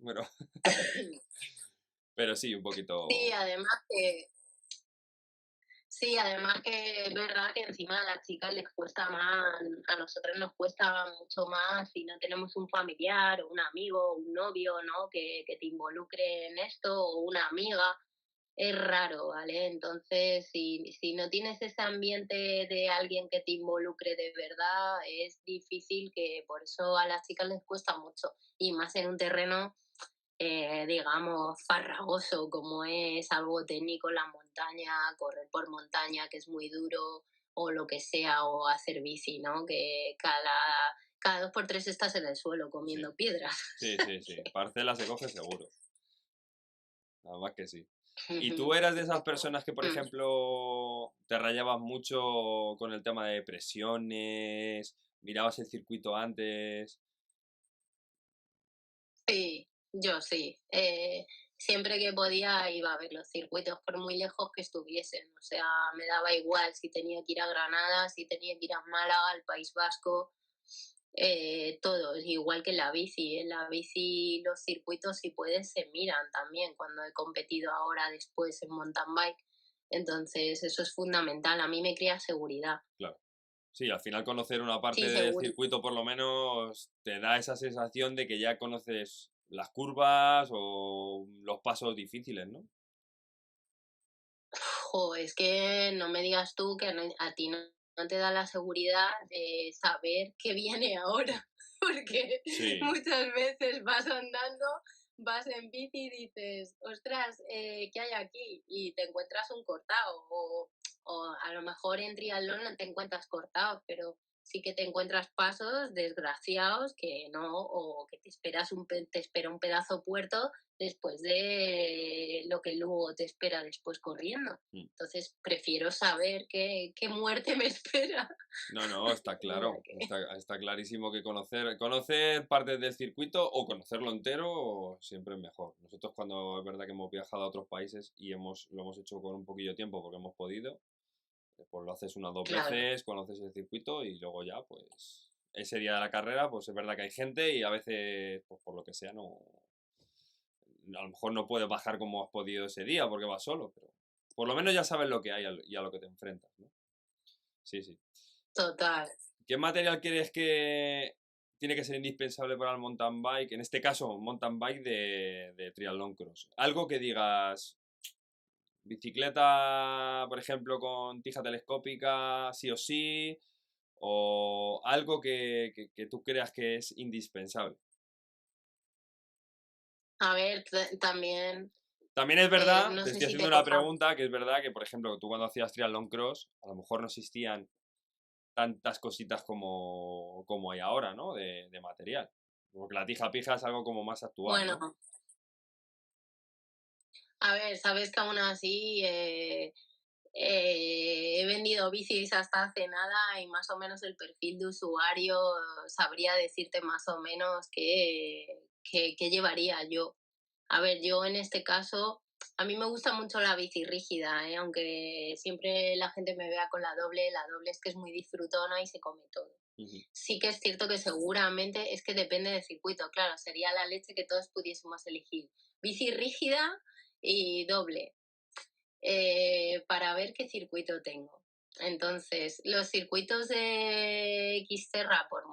[SPEAKER 1] Pero sí, un
[SPEAKER 2] Sí,
[SPEAKER 1] poquito.
[SPEAKER 2] además que Sí, además que es verdad que encima a las chicas les cuesta más, a nosotros nos cuesta mucho más si no tenemos un familiar o un amigo, un novio, ¿no? Que te involucre en esto o una amiga. Es raro, ¿vale? Entonces, si no tienes ese ambiente de alguien que te involucre de verdad, es difícil que por eso a las chicas les cuesta mucho. Y más en un terreno digamos, farragoso, como es algo técnico en la montaña, correr por montaña, que es muy duro, o lo que sea, o hacer bici, ¿no? Que cada 2 por 3 estás en el suelo
[SPEAKER 1] Sí,
[SPEAKER 2] comiendo piedras.
[SPEAKER 1] sí, sí, sí. Parcela se coge seguro. Nada más que sí. ¿Y tú
[SPEAKER 2] Ujú.
[SPEAKER 1] eras de esas personas que, por
[SPEAKER 2] Mm.
[SPEAKER 1] ejemplo, te rayabas mucho con el tema de presiones, mirabas el circuito antes?
[SPEAKER 2] Sí, yo sí. Siempre que podía iba a ver los circuitos, por muy lejos que estuviesen. O sea, me daba igual si tenía que ir a Granada, si tenía que ir a Málaga, al País Vasco, todo, igual que en la bici. En la bici los circuitos, si puedes, se miran también cuando he competido ahora después en mountain bike. Entonces, eso es fundamental. A mí me crea seguridad.
[SPEAKER 1] Claro. Sí, al final conocer una parte
[SPEAKER 2] Sí,
[SPEAKER 1] del
[SPEAKER 2] seguro.
[SPEAKER 1] circuito por lo menos te da esa sensación de que ya conoces las curvas o los pasos difíciles, ¿no?
[SPEAKER 2] Jo, es que no me digas tú que a ti no te da la seguridad de saber qué viene ahora, porque
[SPEAKER 1] Sí,
[SPEAKER 2] muchas veces vas andando, vas en bici y dices, ostras, ¿qué hay aquí? Y te encuentras un cortado, o a lo mejor en triatlón no te encuentras cortados, pero sí que te encuentras pasos desgraciados que no, o que te espera un pedazo puerto después de lo que luego te espera después corriendo.
[SPEAKER 1] mm.
[SPEAKER 2] Entonces prefiero saber qué muerte me espera.
[SPEAKER 1] No, no, está
[SPEAKER 2] O sea
[SPEAKER 1] claro,
[SPEAKER 2] que,
[SPEAKER 1] está clarísimo que conocer partes del circuito o conocerlo entero siempre es mejor. Nosotros cuando es verdad que hemos viajado a otros países y lo hemos hecho con un poquillo de tiempo porque hemos podido, pues lo haces unas dos
[SPEAKER 2] claro,
[SPEAKER 1] veces, conoces el circuito y luego ya, pues ese día de la carrera, pues es verdad que hay gente y a veces, pues por lo que sea, no, a lo mejor no puedes bajar como has podido ese día porque vas solo, pero por lo menos ya sabes lo que hay y a lo que te enfrentas, ¿no? Sí, sí.
[SPEAKER 2] total.
[SPEAKER 1] ¿Qué material crees que tiene que ser indispensable para el mountain bike? En este caso, un mountain bike de triatlón cross. Algo que digas, bicicleta, por ejemplo, con tija telescópica, sí o sí, o algo que tú creas que es indispensable.
[SPEAKER 2] A ver, también,
[SPEAKER 1] También es verdad,
[SPEAKER 2] no
[SPEAKER 1] te
[SPEAKER 2] sé
[SPEAKER 1] estoy
[SPEAKER 2] si
[SPEAKER 1] haciendo
[SPEAKER 2] te
[SPEAKER 1] una
[SPEAKER 2] coja.
[SPEAKER 1] pregunta, que es verdad que, por ejemplo, tú cuando hacías triatlón cross, a lo mejor no existían tantas cositas como hay ahora, ¿no? De material. Porque la tija pija es algo como más actual,
[SPEAKER 2] Bueno,
[SPEAKER 1] ¿no?
[SPEAKER 2] a ver, sabes que aún así he vendido bicis hasta hace nada y más o menos el perfil de usuario sabría decirte más o menos qué llevaría yo. A ver, yo en este caso, a mí me gusta mucho la bici rígida, ¿eh? Aunque siempre la gente me vea con la doble es que es muy disfrutona y se come todo.
[SPEAKER 1] Ujú.
[SPEAKER 2] Sí que es cierto que seguramente es que depende del circuito, claro, sería la leche que todos pudiésemos elegir. Bici rígida y doble para ver qué circuito tengo. Entonces, los circuitos de Xterra, por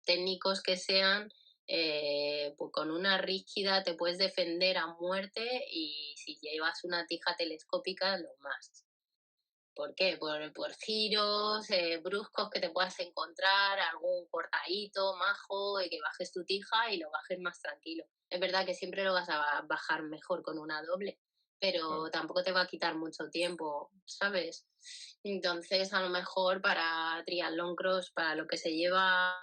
[SPEAKER 2] técnicos que sean, pues con una rígida te puedes defender a muerte y si llevas una tija telescópica, lo más. ¿Por qué? Por giros bruscos que te puedas encontrar, algún cortadito, majo, y que bajes tu tija y lo bajes más tranquilo. Es verdad que siempre lo vas a bajar mejor con una doble,
[SPEAKER 1] Claro.
[SPEAKER 2] pero tampoco te va a quitar mucho tiempo, ¿sabes? Entonces, a lo mejor para triatlón cross, para lo que se lleva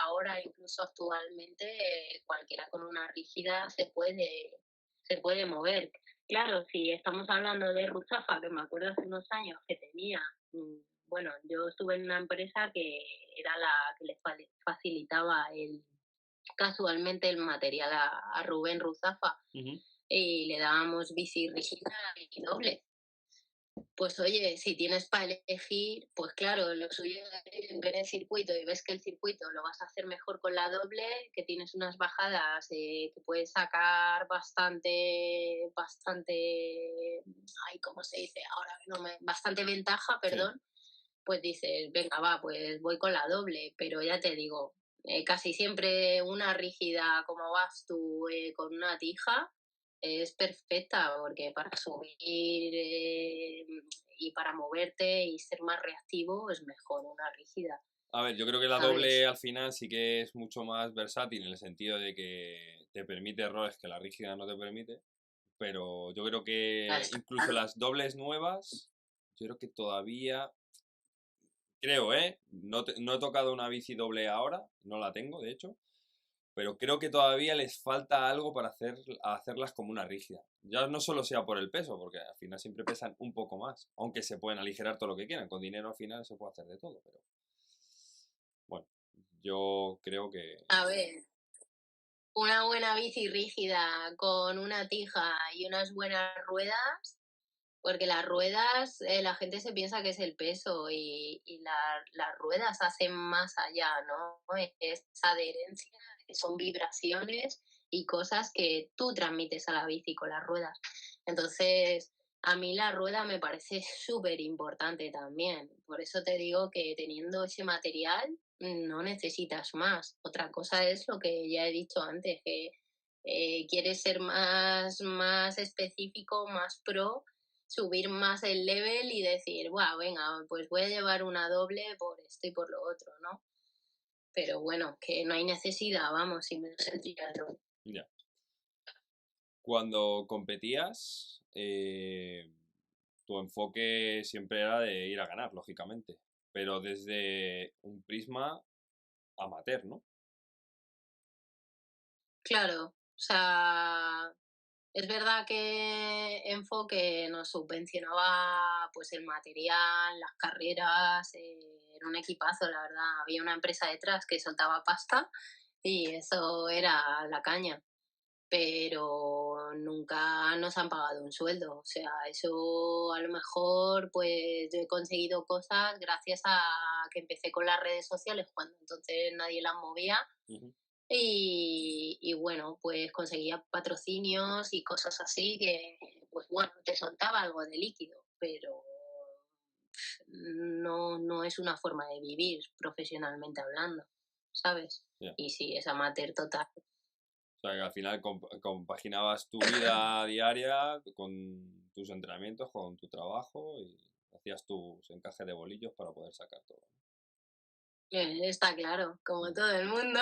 [SPEAKER 2] ahora, incluso actualmente, cualquiera con una rígida se puede mover. Claro, si estamos hablando de Ruzafa, que me acuerdo hace unos años que tenía, bueno, yo estuve en una empresa que era la que le facilitaba casualmente el material a Rubén Ruzafa
[SPEAKER 1] Ujú.
[SPEAKER 2] y le dábamos bici rígida y doble. Pues oye, si tienes para elegir, pues claro, lo suyo es ver el circuito y ves que el circuito lo vas a hacer mejor con la doble, que tienes unas bajadas que puedes sacar bastante, ay, ¿cómo se dice? Ahora no me, bastante ventaja,
[SPEAKER 1] Sí.
[SPEAKER 2] perdón, pues dices, venga, va, pues voy con la doble, pero ya te digo, casi siempre una rígida como vas tú con una tija es perfecta porque para subir y para moverte y ser más reactivo es mejor una rígida,
[SPEAKER 1] A ver, yo creo que la doble
[SPEAKER 2] ¿sabes?
[SPEAKER 1] al final sí que es mucho más versátil en el sentido de que te permite errores que la rígida no te permite, pero yo creo
[SPEAKER 2] Ah,
[SPEAKER 1] que
[SPEAKER 2] está
[SPEAKER 1] incluso
[SPEAKER 2] claro.
[SPEAKER 1] las dobles nuevas, yo creo que todavía, creo, ¿eh? No, no he tocado una bici doble ahora, no la tengo, de hecho, pero creo que todavía les falta algo para hacerlas como una rígida. Ya no solo sea por el peso, porque al final siempre pesan un poco más, aunque se pueden aligerar todo lo que quieran. Con dinero al final se puede hacer de todo, pero bueno, yo creo que
[SPEAKER 2] A ver, una buena bici rígida con una tija y unas buenas ruedas. Porque las ruedas, la gente se piensa que es el peso y las ruedas hacen más allá, ¿no? Es adherencia, son vibraciones y cosas que tú transmites a la bici con las ruedas. Entonces, a mí la rueda me parece súper importante también. Por eso te digo que teniendo ese material no necesitas más. Otra cosa es lo que ya he dicho antes, que quieres ser más específico, más pro, subir más el level y decir, wow, venga, pues voy a llevar una doble por esto y por lo otro, ¿no? Pero bueno, que no hay necesidad, vamos, y menos el triatlón.
[SPEAKER 1] ya. Cuando competías, tu enfoque siempre era de ir a ganar, lógicamente, pero desde un prisma amateur, ¿no?
[SPEAKER 2] Claro, o sea, es verdad que Enfoque nos subvencionaba pues el material, las carreras, era un equipazo, la verdad. Había una empresa detrás que soltaba pasta y eso era la caña. Pero nunca nos han pagado un sueldo. O sea, eso a lo mejor pues yo he conseguido cosas gracias a que empecé con las redes sociales cuando entonces nadie las movía
[SPEAKER 1] Ujú.
[SPEAKER 2] y bueno, pues conseguía patrocinios y cosas así que pues bueno, te soltaba algo de líquido, pero no es una forma de vivir profesionalmente hablando, ¿sabes?
[SPEAKER 1] Ya.
[SPEAKER 2] Y sí, es amateur total.
[SPEAKER 1] O sea, que al final compaginabas tu vida diaria con tus entrenamientos, con tu trabajo y hacías tus encajes de bolillos para poder sacar todo.
[SPEAKER 2] Está claro, como
[SPEAKER 1] Mm.
[SPEAKER 2] todo el mundo.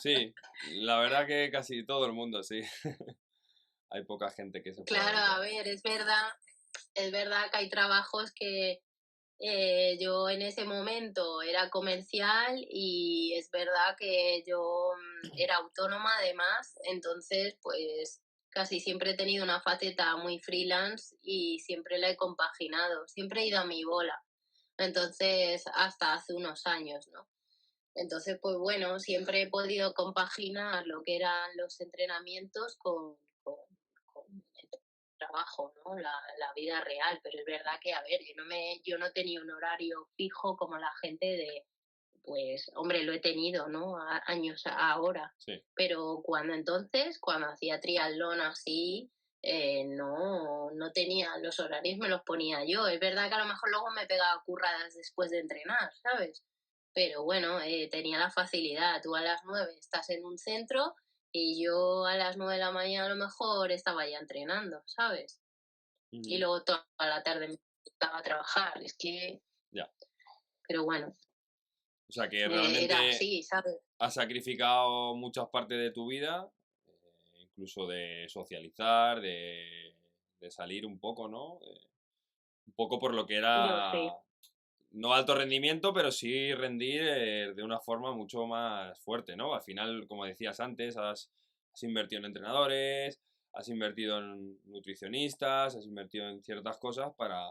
[SPEAKER 1] Sí, la verdad que casi todo el mundo, sí. Hay poca gente que se pueda
[SPEAKER 2] Claro,
[SPEAKER 1] dedicar
[SPEAKER 2] a
[SPEAKER 1] a eso.
[SPEAKER 2] ver, es verdad que hay trabajos que yo en ese momento era comercial y es verdad que yo era autónoma además, entonces pues casi siempre he tenido una faceta muy freelance y siempre la he compaginado, siempre he ido a mi bola, entonces hasta hace unos años, ¿no? Entonces, pues bueno, siempre he podido compaginar lo que eran los entrenamientos con el trabajo, ¿no? La vida real, pero es verdad que, a ver, yo no tenía un horario fijo como la gente de, pues, hombre, lo he tenido, ¿no? Años ahora,
[SPEAKER 1] Sí.
[SPEAKER 2] pero cuando hacía triatlón así, no tenía los horarios, me los ponía yo. Es verdad que a lo mejor luego me pegaba curradas después de entrenar, ¿sabes? Pero bueno, tenía la facilidad. Tú a las 9 estás en un centro y yo a las 9 de la mañana a lo mejor estaba ya entrenando, ¿sabes? Y
[SPEAKER 1] Ujú.
[SPEAKER 2] luego toda la tarde me estaba a trabajar. Es que,
[SPEAKER 1] Ya.
[SPEAKER 2] pero bueno,
[SPEAKER 1] O sea que
[SPEAKER 2] era
[SPEAKER 1] realmente
[SPEAKER 2] así, ¿sabes?
[SPEAKER 1] has sacrificado muchas partes de tu vida, incluso de socializar, de salir un poco, ¿no? Un poco por lo que
[SPEAKER 2] Yo
[SPEAKER 1] era,
[SPEAKER 2] sí.
[SPEAKER 1] no alto rendimiento, pero sí rendir de una forma mucho más fuerte, ¿no? Al final, como decías antes, has invertido en entrenadores, has invertido en nutricionistas, has invertido en ciertas cosas para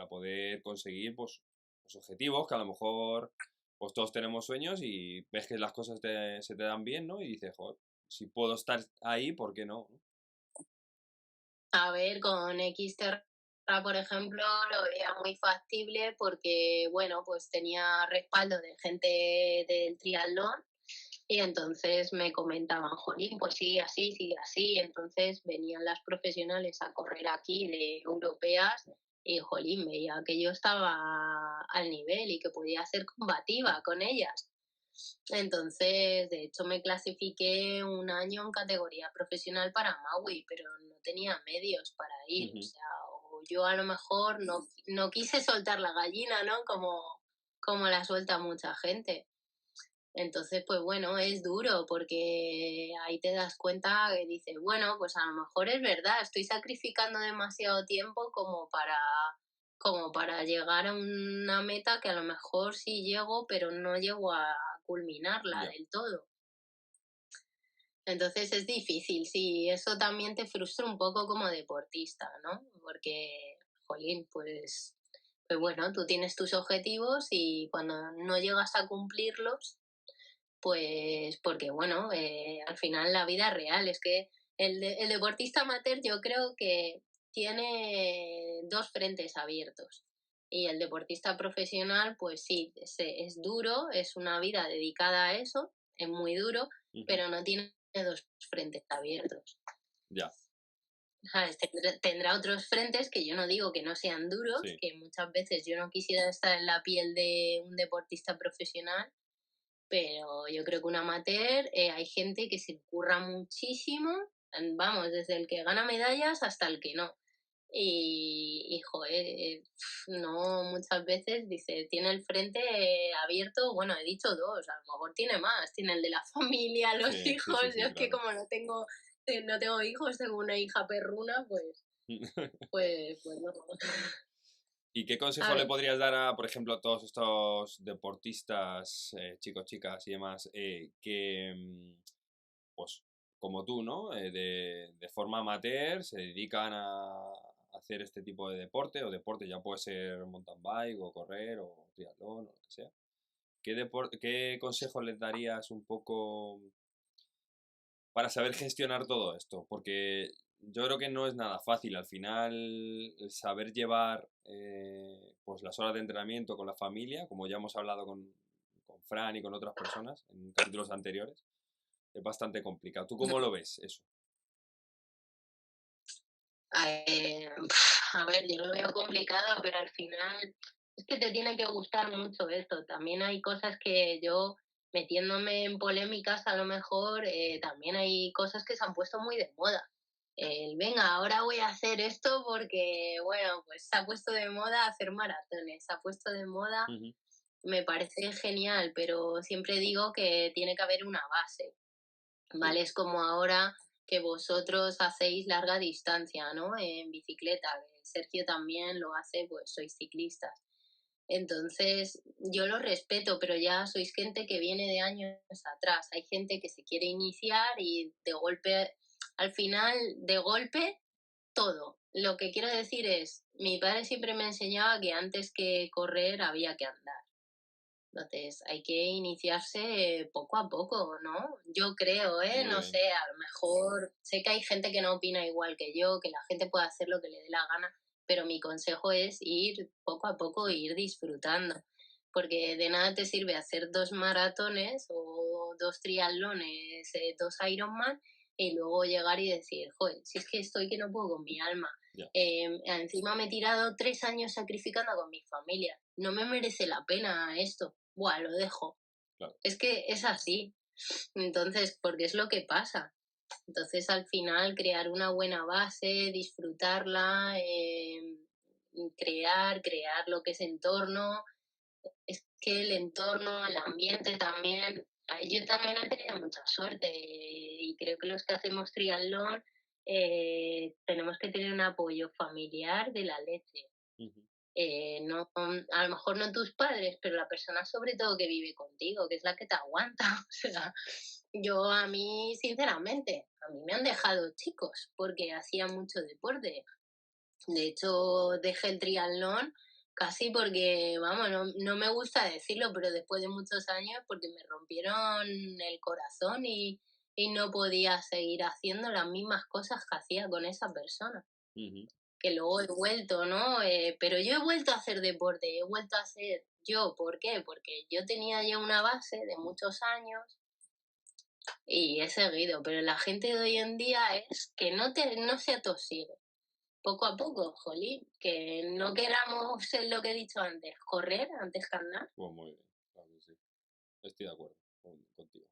[SPEAKER 1] poder conseguir pues, los objetivos que a lo mejor pues todos tenemos sueños y ves que las cosas se te dan bien, ¿no? Y dices, joder, si puedo estar ahí, ¿por qué no?
[SPEAKER 2] A ver, con X Por ejemplo, lo veía muy factible porque, bueno, pues tenía respaldo de gente del triatlón y entonces me comentaban, jolín, pues sigue así, sigue así. Entonces venían las profesionales a correr aquí de europeas y, jolín, veía que yo estaba al nivel y que podía ser combativa con ellas. Entonces, de hecho, me clasifiqué un año en categoría profesional para Maui, pero no tenía medios para ir. O
[SPEAKER 1] Ujú.
[SPEAKER 2] sea, o yo a lo mejor no quise soltar la gallina, ¿no? Como la suelta mucha gente. Entonces, pues bueno, es duro porque ahí te das cuenta que dices, bueno, pues a lo mejor es verdad, estoy sacrificando demasiado tiempo como para llegar a una meta que a lo mejor sí llego, pero no llego a culminarla
[SPEAKER 1] Ya.
[SPEAKER 2] del todo. Entonces es difícil, sí, eso también te frustra un poco como deportista, ¿no? Porque, jolín, pues bueno, tú tienes tus objetivos y cuando no llegas a cumplirlos, pues porque, bueno, al final la vida real es que el deportista amateur yo creo que tiene dos frentes abiertos. Y el deportista profesional, pues sí, es duro, es una vida dedicada a eso, es muy duro,
[SPEAKER 1] Ujú.
[SPEAKER 2] pero no tiene dos frentes abiertos.
[SPEAKER 1] Ya.
[SPEAKER 2] ¿Sabes? Tendrá otros frentes que yo no digo que no sean duros,
[SPEAKER 1] Sí.
[SPEAKER 2] que muchas veces yo no quisiera estar en la piel de un deportista profesional, pero yo creo que un amateur, hay gente que se curra muchísimo, vamos, desde el que gana medallas hasta el que no. Y joder, no, muchas veces dice, tiene el frente abierto, bueno, he dicho dos, a lo mejor tiene más, tiene el de la familia, los
[SPEAKER 1] Sí, sí,
[SPEAKER 2] hijos,
[SPEAKER 1] sí,
[SPEAKER 2] yo
[SPEAKER 1] sí,
[SPEAKER 2] es que
[SPEAKER 1] claro.
[SPEAKER 2] como no tengo hijos, tengo una hija perruna, pues no.
[SPEAKER 1] ¿Y qué
[SPEAKER 2] A
[SPEAKER 1] consejo le
[SPEAKER 2] ver,
[SPEAKER 1] podrías dar a, por ejemplo, a todos estos deportistas, chicos, chicas y demás, que, pues, como tú, ¿no? De forma amateur se dedican a hacer este tipo de deporte, o deporte ya puede ser mountain bike, o correr, o triatlón, o lo que sea. ¿Qué consejo les darías un poco para saber gestionar todo esto? Porque yo creo que no es nada fácil. Al final, el saber llevar pues las horas de entrenamiento con la familia, como ya hemos hablado con Fran y con otras personas en capítulos anteriores, es bastante complicado. ¿Tú cómo lo ves eso?
[SPEAKER 2] a ver, yo lo veo complicado, pero al final es que te tiene que gustar mucho esto. También hay cosas que yo, metiéndome en polémicas, a lo mejor también hay cosas que se han puesto muy de moda. Venga, ahora voy a hacer esto porque, bueno, pues se ha puesto de moda hacer maratones, se ha puesto de moda,
[SPEAKER 1] Ujú.
[SPEAKER 2] me parece genial, pero siempre digo que tiene que haber una base.
[SPEAKER 1] Sí,
[SPEAKER 2] ¿Vale? Es como ahora que vosotros hacéis larga distancia, ¿no? En bicicleta, que Sergio también lo hace, pues sois ciclistas. Entonces, yo lo respeto, pero ya sois gente que viene de años atrás. Hay gente que se quiere iniciar y de golpe, al final, de golpe, todo. Lo que quiero decir es, mi padre siempre me enseñaba que antes que correr había que andar. Entonces, hay que iniciarse poco a poco, ¿no? Yo creo, ¿eh?
[SPEAKER 1] muy
[SPEAKER 2] No
[SPEAKER 1] bien.
[SPEAKER 2] sé, a lo mejor sé que hay gente que no opina igual que yo, que la gente puede hacer lo que le dé la gana, pero mi consejo es ir poco a poco e
[SPEAKER 1] Sí,
[SPEAKER 2] ir disfrutando, porque de nada te sirve hacer dos maratones o dos triatlones, dos Ironman y luego llegar y decir, joder, si es que estoy que no puedo con mi alma.
[SPEAKER 1] ya,
[SPEAKER 2] Encima me he tirado 3 años sacrificando con mi familia. No me merece la pena esto. Buah, lo dejo.
[SPEAKER 1] claro.
[SPEAKER 2] Es que es así. Entonces, porque es lo que pasa. Entonces, al final, crear una buena base, disfrutarla, crear lo que es entorno. Es que el entorno, el ambiente también. Yo también he tenido mucha suerte y creo que los que hacemos triatlón tenemos que tener un apoyo familiar de la leche.
[SPEAKER 1] Ujú.
[SPEAKER 2] No, a lo mejor no tus padres, pero la persona sobre todo que vive contigo, que es la que te aguanta. O sea, yo a mí, sinceramente, a mí me han dejado chicos porque hacía mucho deporte. De hecho, dejé el triatlón casi porque, vamos, no me gusta decirlo, pero después de muchos años, porque me rompieron el corazón y no podía seguir haciendo las mismas cosas que hacía con esa persona.
[SPEAKER 1] Ujú.
[SPEAKER 2] que luego he vuelto, ¿no? Pero yo he vuelto a hacer deporte, he vuelto a hacer yo, ¿por qué? Porque yo tenía ya una base de muchos años y he seguido, pero la gente de hoy en día es que no se atosigue. Poco a poco, jolín, que no queramos ser lo que he dicho antes, correr antes que andar.
[SPEAKER 1] Pues muy bien, claro que sí. Estoy de acuerdo contigo.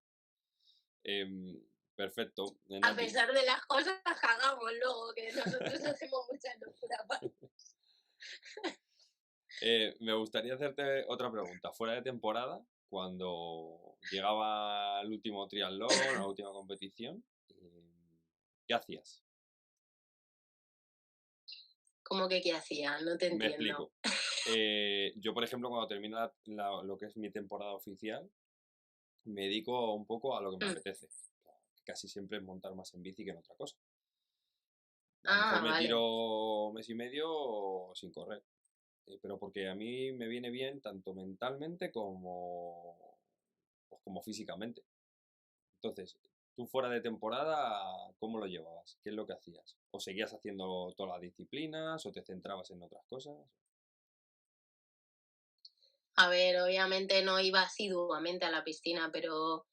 [SPEAKER 1] Em, perfecto.
[SPEAKER 2] A
[SPEAKER 1] Nati,
[SPEAKER 2] pesar de las cosas que hagamos luego, que nosotros hacemos mucha locura.
[SPEAKER 1] me gustaría hacerte otra pregunta. Fuera de temporada, cuando llegaba el último triatlón, la última competición, ¿qué hacías?
[SPEAKER 2] ¿Cómo que qué hacía? No te
[SPEAKER 1] Me
[SPEAKER 2] entiendo.
[SPEAKER 1] explico. Yo, por ejemplo, cuando termina lo que es mi temporada oficial, me dedico un poco a lo que me
[SPEAKER 2] Mm.
[SPEAKER 1] apetece. Casi siempre es montar más en bici que en otra cosa. A lo mejor
[SPEAKER 2] Ah,
[SPEAKER 1] me
[SPEAKER 2] vale.
[SPEAKER 1] tiro mes y medio sin correr, pero porque a mí me viene bien tanto mentalmente pues como físicamente. Entonces, tú fuera de temporada, ¿cómo lo llevabas? ¿Qué es lo que hacías? ¿O seguías haciendo todas las disciplinas o te centrabas en otras cosas?
[SPEAKER 2] A ver, obviamente no iba asiduamente a la piscina, pero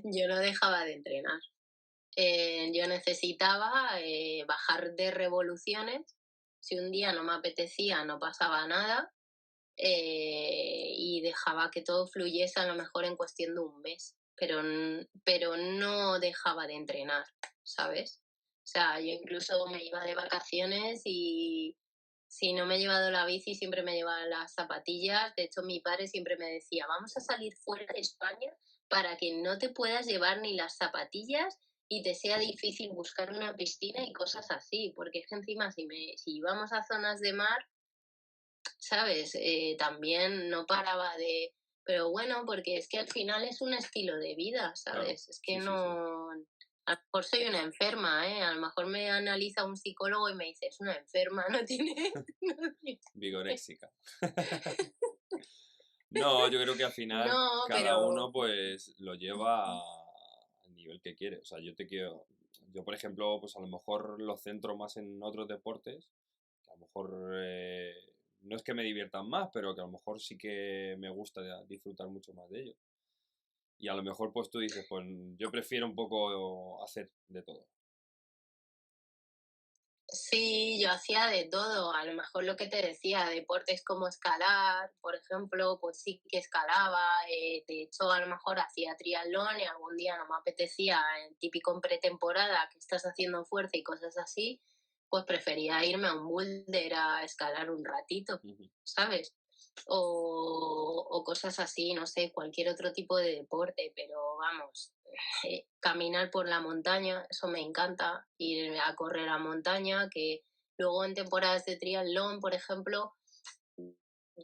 [SPEAKER 2] yo no dejaba de entrenar. Yo necesitaba bajar de revoluciones. Si un día no me apetecía, no pasaba nada. Y dejaba que todo fluyese a lo mejor en cuestión de un mes, pero no dejaba de entrenar, ¿sabes? O sea, yo incluso me iba de vacaciones y si no me he llevado la bici, siempre me llevaba las zapatillas. De hecho, mi padre siempre me decía, vamos a salir fuera de España para que no te puedas llevar ni las zapatillas y te sea difícil buscar una piscina y cosas así, porque es que encima si íbamos a zonas de mar, ¿sabes? También no paraba de... Pero bueno, porque es que al final es un estilo de vida,
[SPEAKER 1] Claro,
[SPEAKER 2] ¿sabes? Es que
[SPEAKER 1] sí, sí, sí.
[SPEAKER 2] no... A lo mejor soy una enferma, ¿eh? A lo mejor me analiza un psicólogo y me dice, es una enferma, no tiene... no tiene-
[SPEAKER 1] Vigoréxica. No, yo creo que al final
[SPEAKER 2] No,
[SPEAKER 1] cada
[SPEAKER 2] pero...
[SPEAKER 1] uno pues lo lleva al nivel que quiere. O sea, yo por ejemplo, pues a lo mejor lo centro más en otros deportes, que a lo mejor no es que me diviertan más, pero que a lo mejor sí que me gusta disfrutar mucho más de ello. Y a lo mejor pues tú dices, pues yo prefiero un poco hacer de todo.
[SPEAKER 2] Sí, yo hacía de todo. A lo mejor lo que te decía, deportes como escalar, por ejemplo, pues sí que escalaba. De hecho, a lo mejor hacía triatlón y algún día no me apetecía, el típico en pretemporada, que estás haciendo fuerza y cosas así, pues prefería irme a un boulder a escalar un ratito,
[SPEAKER 1] Ujú.
[SPEAKER 2] ¿sabes? O cosas así, no sé, cualquier otro tipo de deporte, pero vamos, caminar por la montaña, eso me encanta, ir a correr a montaña, que luego en temporadas de triatlón, por ejemplo,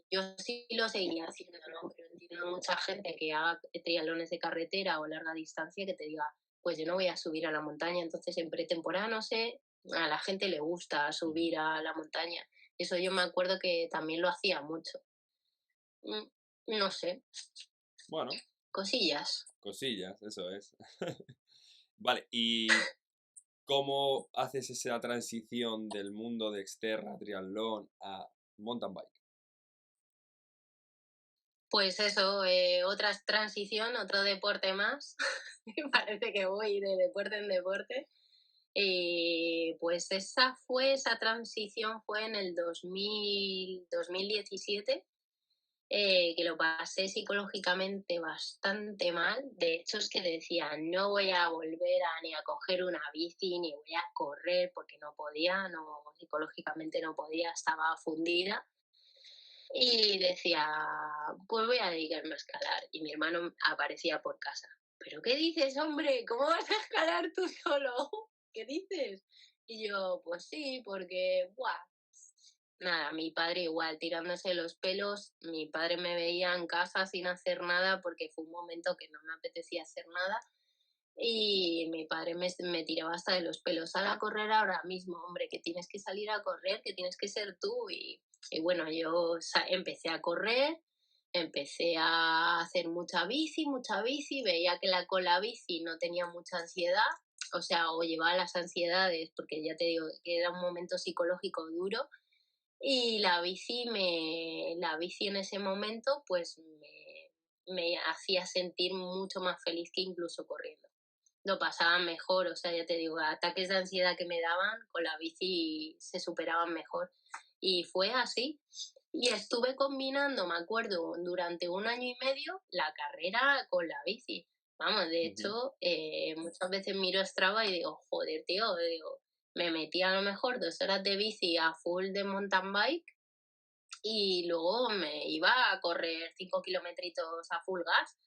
[SPEAKER 2] yo sí lo seguiría haciendo, ¿no? Pero entiendo mucha gente que haga triatlones de carretera o larga distancia que te diga, pues yo no voy a subir a la montaña, entonces en pretemporada, no sé, a la gente le gusta
[SPEAKER 1] Ujú.
[SPEAKER 2] subir a la montaña. Eso yo me acuerdo que también lo hacía mucho. Mm, No sé,
[SPEAKER 1] Bueno,
[SPEAKER 2] cosillas.
[SPEAKER 1] cosillas, eso es. Vale, ¿y cómo haces esa transición del mundo de Xterra, triatlón a mountain bike?
[SPEAKER 2] Pues eso, otra transición, otro deporte más. Me parece que voy de deporte en deporte. Pues esa transición fue en el 2017, que lo pasé psicológicamente bastante mal. De hecho, es que decía, no voy a volver ni a coger una bici, ni voy a correr, porque no podía, no, psicológicamente no podía, estaba fundida. Y decía, pues voy a dedicarme a escalar. Y mi hermano aparecía por casa. ¿Pero qué dices, hombre? ¿Cómo vas a escalar tú solo? ¿Qué dices? Y yo, pues sí, porque, buah. Nada, mi padre igual, tirándose los pelos. Mi padre me veía en casa sin hacer nada porque fue un momento que no me apetecía hacer nada. Y mi padre me tiraba hasta de los pelos. Sal a correr ahora mismo, hombre, que tienes que salir a correr, que tienes que ser tú. Y bueno, yo empecé a correr, empecé a hacer mucha bici, veía que con la bici no tenía mucha ansiedad, o sea, o llevaba las ansiedades, porque ya te digo que era un momento psicológico duro, y la bici en ese momento, pues me hacía sentir mucho más feliz que incluso corriendo. Lo pasaba mejor, o sea, ya te digo, ataques de ansiedad que me daban con la bici se superaban mejor. Y fue así. Y estuve combinando, me acuerdo, durante 1 año y medio la carrera con la bici. Vamos, de
[SPEAKER 1] Ujú.
[SPEAKER 2] hecho, muchas veces miro Strava y digo, joder, tío, digo, me metí a lo mejor 2 horas de bici a full de mountain bike y luego me iba a correr 5 kilometritos a full gas.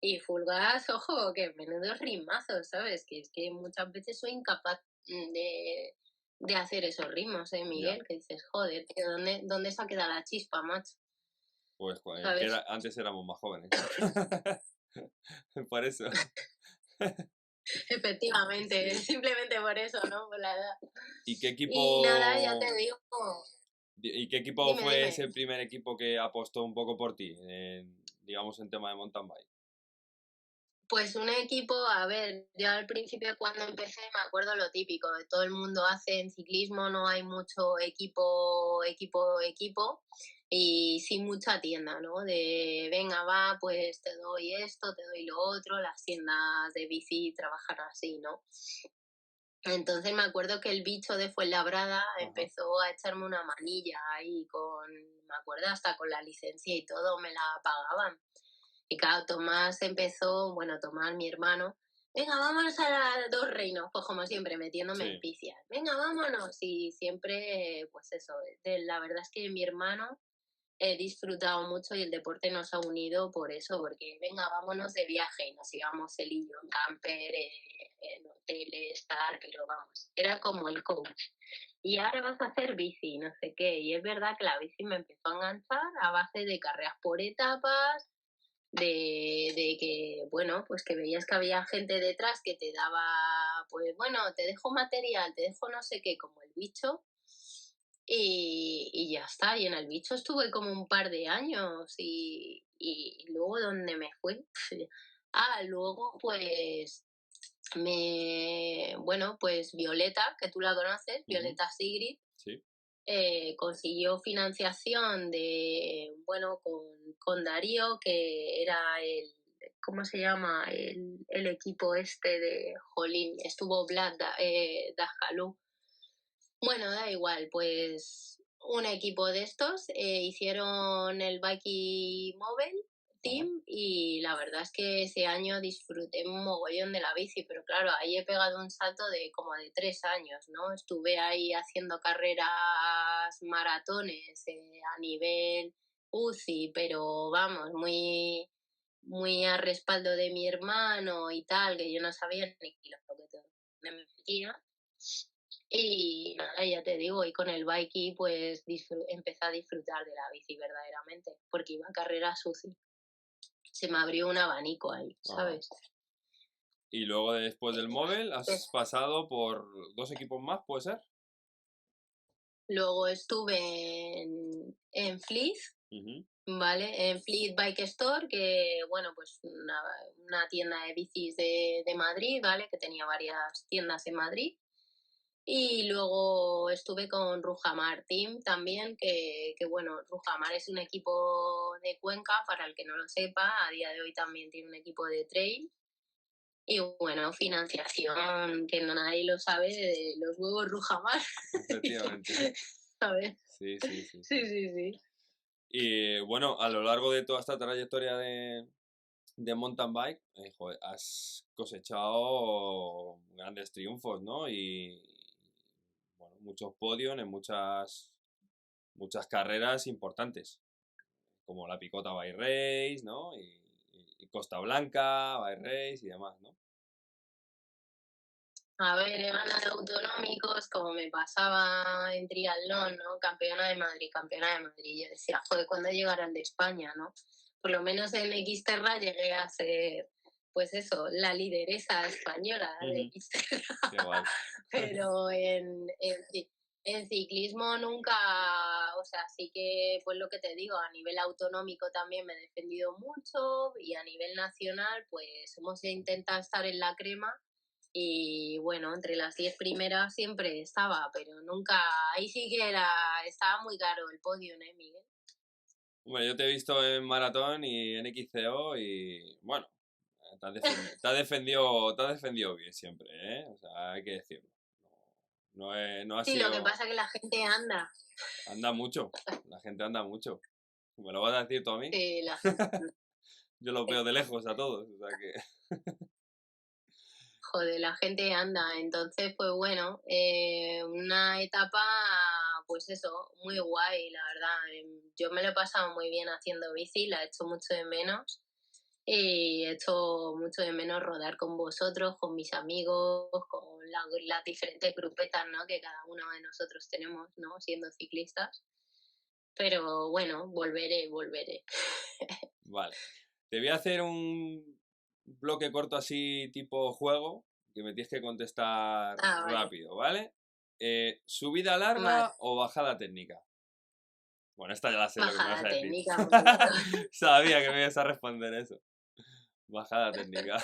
[SPEAKER 2] Y full gas, ojo, que menudos ritmazos, ¿sabes? Que es que muchas veces soy incapaz de hacer esos ritmos,
[SPEAKER 1] Ya,
[SPEAKER 2] Miguel? Que dices, joder, tío, ¿dónde se ha quedado la chispa, macho?
[SPEAKER 1] pues
[SPEAKER 2] ¿Sabes?
[SPEAKER 1] antes éramos más jóvenes. Por eso.
[SPEAKER 2] Efectivamente,
[SPEAKER 1] Sí.
[SPEAKER 2] simplemente por eso, ¿no? Por la edad.
[SPEAKER 1] ¿Y qué
[SPEAKER 2] Y nada, ya
[SPEAKER 1] equipo,
[SPEAKER 2] te digo,
[SPEAKER 1] y qué equipo
[SPEAKER 2] dime,
[SPEAKER 1] fue
[SPEAKER 2] dime.
[SPEAKER 1] ese primer equipo que apostó un poco por ti, digamos, en tema de mountain bike?
[SPEAKER 2] Pues un equipo, a ver, yo al principio cuando empecé me acuerdo lo típico, de todo el mundo hace en ciclismo, no hay mucho equipo, y sí mucha tienda, ¿no? De, venga, va, pues te doy esto, te doy lo otro, las tiendas de bici trabajan así, ¿no? Entonces me acuerdo que el bicho de Fuenlabrada
[SPEAKER 1] Ajá.
[SPEAKER 2] empezó a echarme una manilla ahí me acuerdo hasta con la licencia y todo, me la pagaban. Y claro, Tomás empezó, bueno, Tomás, mi hermano, venga, vámonos a Dos Reinos, pues como siempre, metiéndome en
[SPEAKER 1] Sí,
[SPEAKER 2] picias. Venga, vámonos. Y siempre, pues eso, la verdad es que mi hermano he disfrutado mucho y el deporte nos ha unido por eso, porque venga, vámonos de viaje y nos íbamos él y yo en camper, en hoteles, tal, pero vamos, era como el coach. Y ahora vas a hacer bici, no sé qué. Y es verdad que la bici me empezó a enganchar a base de carreras por etapas, de que, bueno, pues que veías que había gente detrás que te daba, pues bueno, te dejo material, te dejo no sé qué, como el bicho, y ya está. Y en el bicho estuve como un par de años y luego ¿dónde me fui? Luego pues bueno, pues Violeta, que tú la conoces,
[SPEAKER 1] ujú,
[SPEAKER 2] Violeta Sigrid,
[SPEAKER 1] sí,
[SPEAKER 2] consiguió financiación bueno, con Darío, que era ¿cómo se llama? El equipo este de Jolín, estuvo Vlad Dajalú. Bueno, da igual, pues un equipo de estos hicieron el Bikey Mobile
[SPEAKER 1] ajá,
[SPEAKER 2] Team y la verdad es que ese año disfruté un mogollón de la bici, pero claro, ahí he pegado un salto de como de 3 años, ¿no? Estuve ahí haciendo carreras maratones a nivel UCI, pero vamos, muy a respaldo de mi hermano y tal, que yo no sabía ni lo que me metía. Y nada, ya te digo, y con el bikey pues empecé a disfrutar de la bici verdaderamente, porque iba a carreras UCI. Se me abrió un abanico ahí,
[SPEAKER 1] ajá.
[SPEAKER 2] ¿sabes?
[SPEAKER 1] Y luego después del móvil
[SPEAKER 2] Pues,
[SPEAKER 1] has pasado por dos equipos más, ¿puede ser?
[SPEAKER 2] luego estuve en Fleet,
[SPEAKER 1] Ujú,
[SPEAKER 2] ¿vale? En Fleet Bike Store, que bueno, pues una tienda de bicis de Madrid, ¿vale? Que tenía varias tiendas en Madrid. Y luego estuve con Rujamar Team también, que bueno, Rujamar es un equipo de Cuenca, para el que no lo sepa, a día de hoy también tiene un equipo de trail. Y bueno, financiación, que no nadie lo sabe, de los huevos Rujamar.
[SPEAKER 1] efectivamente.
[SPEAKER 2] ¿Sabes?
[SPEAKER 1] Sí, sí, sí,
[SPEAKER 2] Sí,
[SPEAKER 1] sí.
[SPEAKER 2] sí, sí.
[SPEAKER 1] Y bueno, a lo largo de toda esta trayectoria de mountain bike, joder, has cosechado grandes triunfos, ¿no? Y bueno, muchos podios en muchas carreras importantes, como la Picota Bike Race, ¿no? Y Costa Blanca Bike Race y demás, ¿no?
[SPEAKER 2] A ver, he ganado autonómicos, como me pasaba en triatlón, ¿no? Campeona de Madrid, campeona de Madrid. Yo decía, joder, ¿cuándo llegarán de España, no? Por lo menos en Xterra llegué a ser, pues eso, la lideresa española de
[SPEAKER 1] Ujú,
[SPEAKER 2] Xterra.
[SPEAKER 1] qué guay.
[SPEAKER 2] Pero en ciclismo nunca, o sea, sí que, pues lo que te digo, a nivel autonómico también me he defendido mucho y a nivel nacional, pues hemos intentado estar en la crema, Y bueno, entre las 10 primeras siempre estaba, pero nunca, ahí sí que estaba muy caro el podio, ¿eh, Miguel?
[SPEAKER 1] Bueno, yo te he visto en maratón y en XCO y bueno, te has defendido bien siempre, ¿eh? O sea, hay que decirlo. No ha
[SPEAKER 2] Sí, lo que
[SPEAKER 1] sido...
[SPEAKER 2] pasa es que la gente anda,
[SPEAKER 1] Anda mucho, la gente anda mucho. ¿Me lo vas a decir tú a mí?
[SPEAKER 2] la gente
[SPEAKER 1] Yo los veo de lejos a todos, o sea que...
[SPEAKER 2] joder, la gente anda. Entonces, pues bueno, una etapa, pues eso, muy guay, la verdad. Yo me lo he pasado muy bien haciendo bici, la he hecho mucho de menos. Y he hecho mucho de menos rodar con vosotros, con mis amigos, con las diferentes grupetas, ¿no? Que cada uno de nosotros tenemos, ¿no? Siendo ciclistas. Pero bueno, volveré, volveré.
[SPEAKER 1] Vale. Te voy a hacer un bloque corto así tipo juego, que me tienes que contestar
[SPEAKER 2] Ah, vale,
[SPEAKER 1] rápido, ¿vale? ¿Subida
[SPEAKER 2] vale.
[SPEAKER 1] larga o bajada técnica? Bueno, esta ya la sé lo que me vas a
[SPEAKER 2] Bajada
[SPEAKER 1] decir.
[SPEAKER 2] técnica, muy claro.
[SPEAKER 1] Sabía que me ibas a responder eso. Bajada técnica.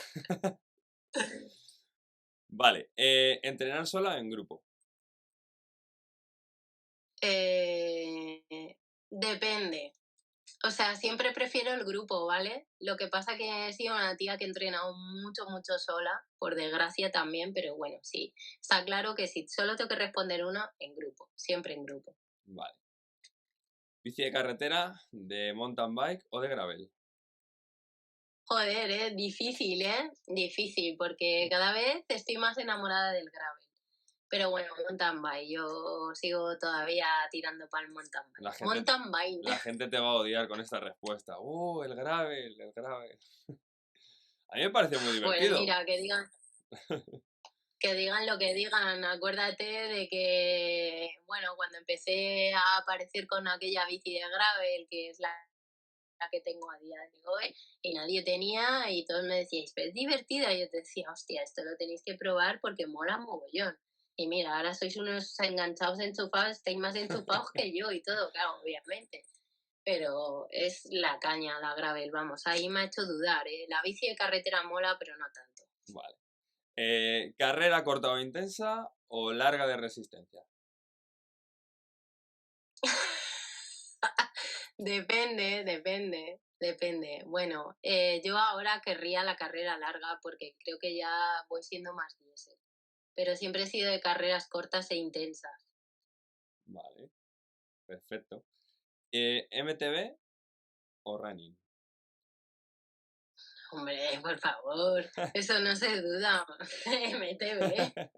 [SPEAKER 1] Vale. ¿Entrenar sola o en grupo?
[SPEAKER 2] Depende. O sea, siempre prefiero el grupo, ¿vale? Lo que pasa que he sido una tía que he entrenado mucho, mucho sola, por desgracia también, pero bueno, sí. Está claro que si solo tengo que responder uno, en grupo, siempre en grupo.
[SPEAKER 1] Vale. ¿Bici de carretera, de mountain bike o de gravel?
[SPEAKER 2] Joder, difícil, ¿eh? Difícil, porque cada vez estoy más enamorada del gravel. Pero bueno, mountain bike, yo sigo todavía tirando para el mountain bike.
[SPEAKER 1] La gente,
[SPEAKER 2] Mountain bike.
[SPEAKER 1] la gente te va a odiar con esta respuesta. El gravel, el gravel. A mí me parece muy
[SPEAKER 2] Pues
[SPEAKER 1] divertido.
[SPEAKER 2] mira, que digan lo que digan, acuérdate de que, bueno, cuando empecé a aparecer con aquella bici de gravel, que es la que tengo a día de hoy, y nadie tenía, y todos me decíais, pero es divertida, y yo te decía, hostia, esto lo tenéis que probar porque mola mogollón. Y mira, ahora sois unos enganchados enchufados, estáis más enchufados que yo y todo, claro, obviamente. Pero es la caña, la gravel, vamos, ahí me ha hecho dudar, ¿eh? La bici de carretera mola, pero no tanto.
[SPEAKER 1] Vale. ¿Carrera corta o intensa o larga de resistencia?
[SPEAKER 2] Depende, depende, depende. Bueno, yo ahora querría la carrera larga porque creo que ya voy siendo más diésel, pero siempre he sido de carreras cortas e intensas.
[SPEAKER 1] Vale, perfecto. ¿MTB o running?
[SPEAKER 2] Hombre, por favor, eso no se duda. MTV.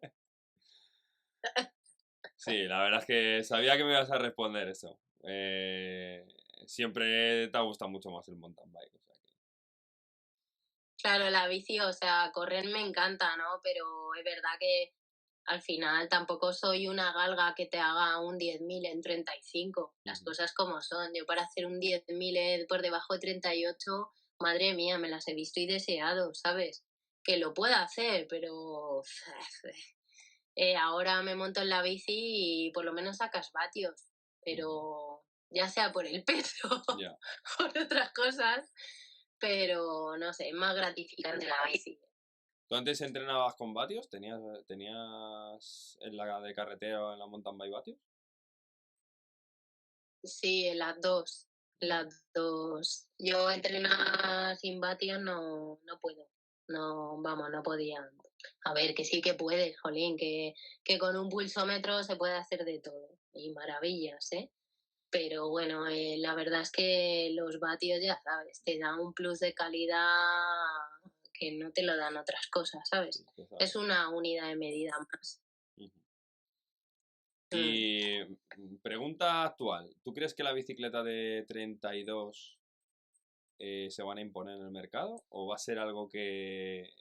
[SPEAKER 1] Sí, la verdad es que sabía que me ibas a responder eso. Siempre te ha gustado mucho más el mountain bike. O sea que...
[SPEAKER 2] Claro, la bici, o sea, correr me encanta, ¿no? Pero es verdad que al final tampoco soy una galga que te haga un 10.000 en 35. Las
[SPEAKER 1] Ujú.
[SPEAKER 2] cosas como son. Yo para hacer un 10.000 por debajo de 38, madre mía, me las he visto y deseado, ¿sabes? Que lo pueda hacer, pero ahora me monto en la bici y por lo menos sacas vatios.
[SPEAKER 1] Ujú.
[SPEAKER 2] Pero ya sea por el peso o
[SPEAKER 1] Ya.
[SPEAKER 2] por otras cosas, pero no sé, es más gratificante la bici.
[SPEAKER 1] ¿Tú antes entrenabas con vatios? ¿Tenías en la de carretera o en la mountain bike vatios?
[SPEAKER 2] Sí, las dos,
[SPEAKER 1] Vale.
[SPEAKER 2] las dos. Yo entrenar sin vatios no puedo. No, vamos, no podía. A ver, que sí que puedes, jolín, que con un pulsómetro se puede hacer de todo. Y maravillas, ¿eh? Pero bueno, la verdad es que los vatios, ya sabes, te dan un plus de calidad que no te lo dan otras cosas,
[SPEAKER 1] Sí,
[SPEAKER 2] ¿sabes?
[SPEAKER 1] que
[SPEAKER 2] Es
[SPEAKER 1] sabes.
[SPEAKER 2] una unidad de medida más.
[SPEAKER 1] Ujú.
[SPEAKER 2] Mm.
[SPEAKER 1] Y pregunta actual. ¿Tú crees que la bicicleta de 32 se van a imponer en el mercado? ¿O va a ser algo que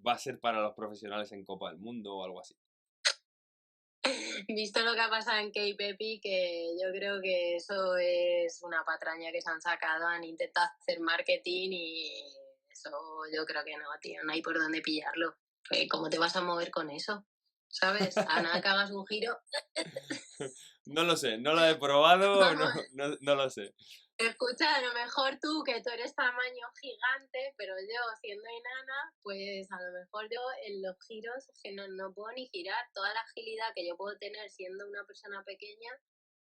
[SPEAKER 1] va a ser para los profesionales en Copa del Mundo o algo así?
[SPEAKER 2] Visto lo que ha pasado en K-Pepi, que yo creo que eso es una patraña que se han sacado, han intentado hacer marketing y eso yo creo que no, tío, no hay por dónde pillarlo. ¿Cómo te vas a mover con eso? ¿Sabes? A nada que hagas un giro,
[SPEAKER 1] No lo sé, no lo he probado, no,
[SPEAKER 2] vamos,
[SPEAKER 1] no lo sé.
[SPEAKER 2] Escucha, a lo mejor tú, que tú eres tamaño gigante, pero yo, siendo enana, pues a lo mejor yo en los giros es que no puedo ni girar. Toda la agilidad que yo puedo tener siendo una persona pequeña,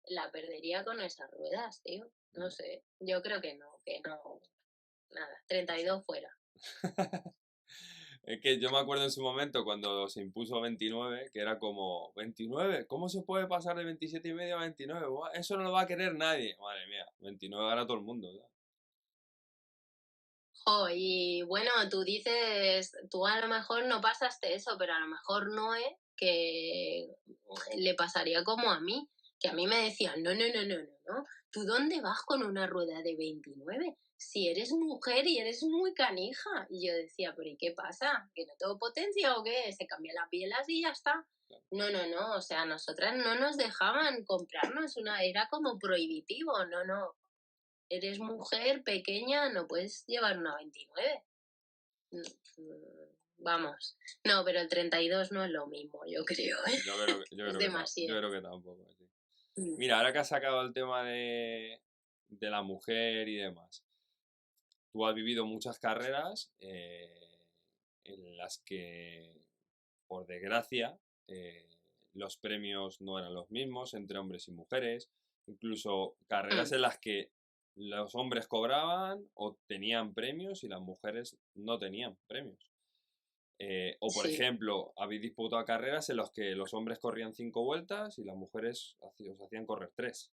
[SPEAKER 2] la perdería con esas ruedas, tío. No sé, yo creo que no, nada, 32 fuera.
[SPEAKER 1] Es que yo me acuerdo en su momento cuando se impuso 29, que era como, 29, ¿cómo se puede pasar de 27,5 a 29? Buah, eso no lo va a querer nadie. Madre mía, 29 gana todo el mundo, ¿sabes?
[SPEAKER 2] Jo, y bueno, tú dices, tú a lo mejor no pasaste eso, pero a lo mejor no es que le pasaría como a mí, que a mí me decían, no, ¿tú dónde vas con una rueda de 29? Si eres mujer y eres muy canija. Y yo decía, pero ¿y qué pasa? ¿Que no tengo potencia o qué? Se cambia la piel así y ya está. No, o sea, nosotras no nos dejaban comprarnos una, era como prohibitivo, no, eres mujer pequeña, no puedes llevar una 29. Vamos. No, pero el 32 no es lo mismo, yo creo, ¿eh? Es
[SPEAKER 1] Yo
[SPEAKER 2] demasiado.
[SPEAKER 1] creo que tampoco. Sí. Mira, ahora que has sacado el tema de la mujer y demás, tú has vivido muchas carreras en las que, por desgracia, los premios no eran los mismos entre hombres y mujeres, incluso carreras
[SPEAKER 2] Mm,
[SPEAKER 1] en las que los hombres cobraban o tenían premios y las mujeres no tenían premios. O por
[SPEAKER 2] sí,
[SPEAKER 1] ejemplo, habéis disputado carreras en las que los hombres corrían 5 vueltas y las mujeres os hacían correr 3.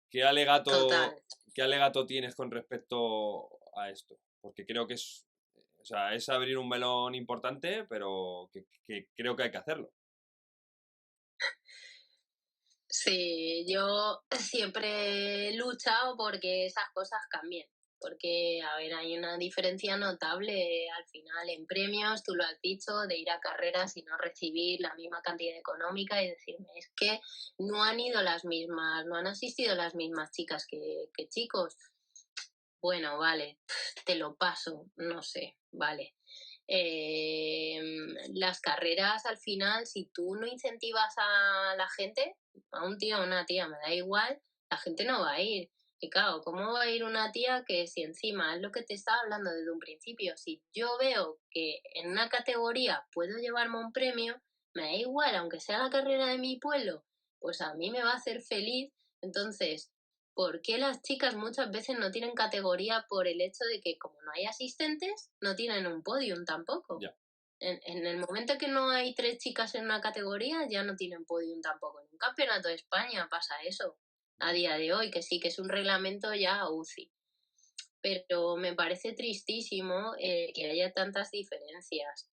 [SPEAKER 1] ¿Qué alegato,
[SPEAKER 2] total.
[SPEAKER 1] qué alegato tienes con respecto a esto? Porque creo que es, o sea, es abrir un melón importante, pero que creo que hay que hacerlo.
[SPEAKER 2] Sí, yo siempre he luchado porque esas cosas cambien. Porque, a ver, hay una diferencia notable al final en premios, tú lo has dicho, de ir a carreras y no recibir la misma cantidad económica y decirme, es que no han ido las mismas, no han asistido las mismas chicas que chicos. Bueno, vale, te lo paso, no sé, vale. Las carreras al final, si tú no incentivas a la gente, a un tío o una tía, me da igual, la gente no va a ir. Y claro, ¿cómo va a ir una tía que si encima es lo que te estaba hablando desde un principio? Si yo veo que en una categoría puedo llevarme un premio, me da igual, aunque sea la carrera de mi pueblo, pues a mí me va a hacer feliz. Entonces, ¿por qué las chicas muchas veces no tienen categoría por el hecho de que como no hay asistentes, no tienen un podium tampoco?
[SPEAKER 1] Ya.
[SPEAKER 2] En el momento que no hay 3 chicas en una categoría, ya no tienen podium tampoco. En un campeonato de España pasa eso a día de hoy, que sí, que es un reglamento ya UCI. Pero me parece tristísimo que haya tantas diferencias.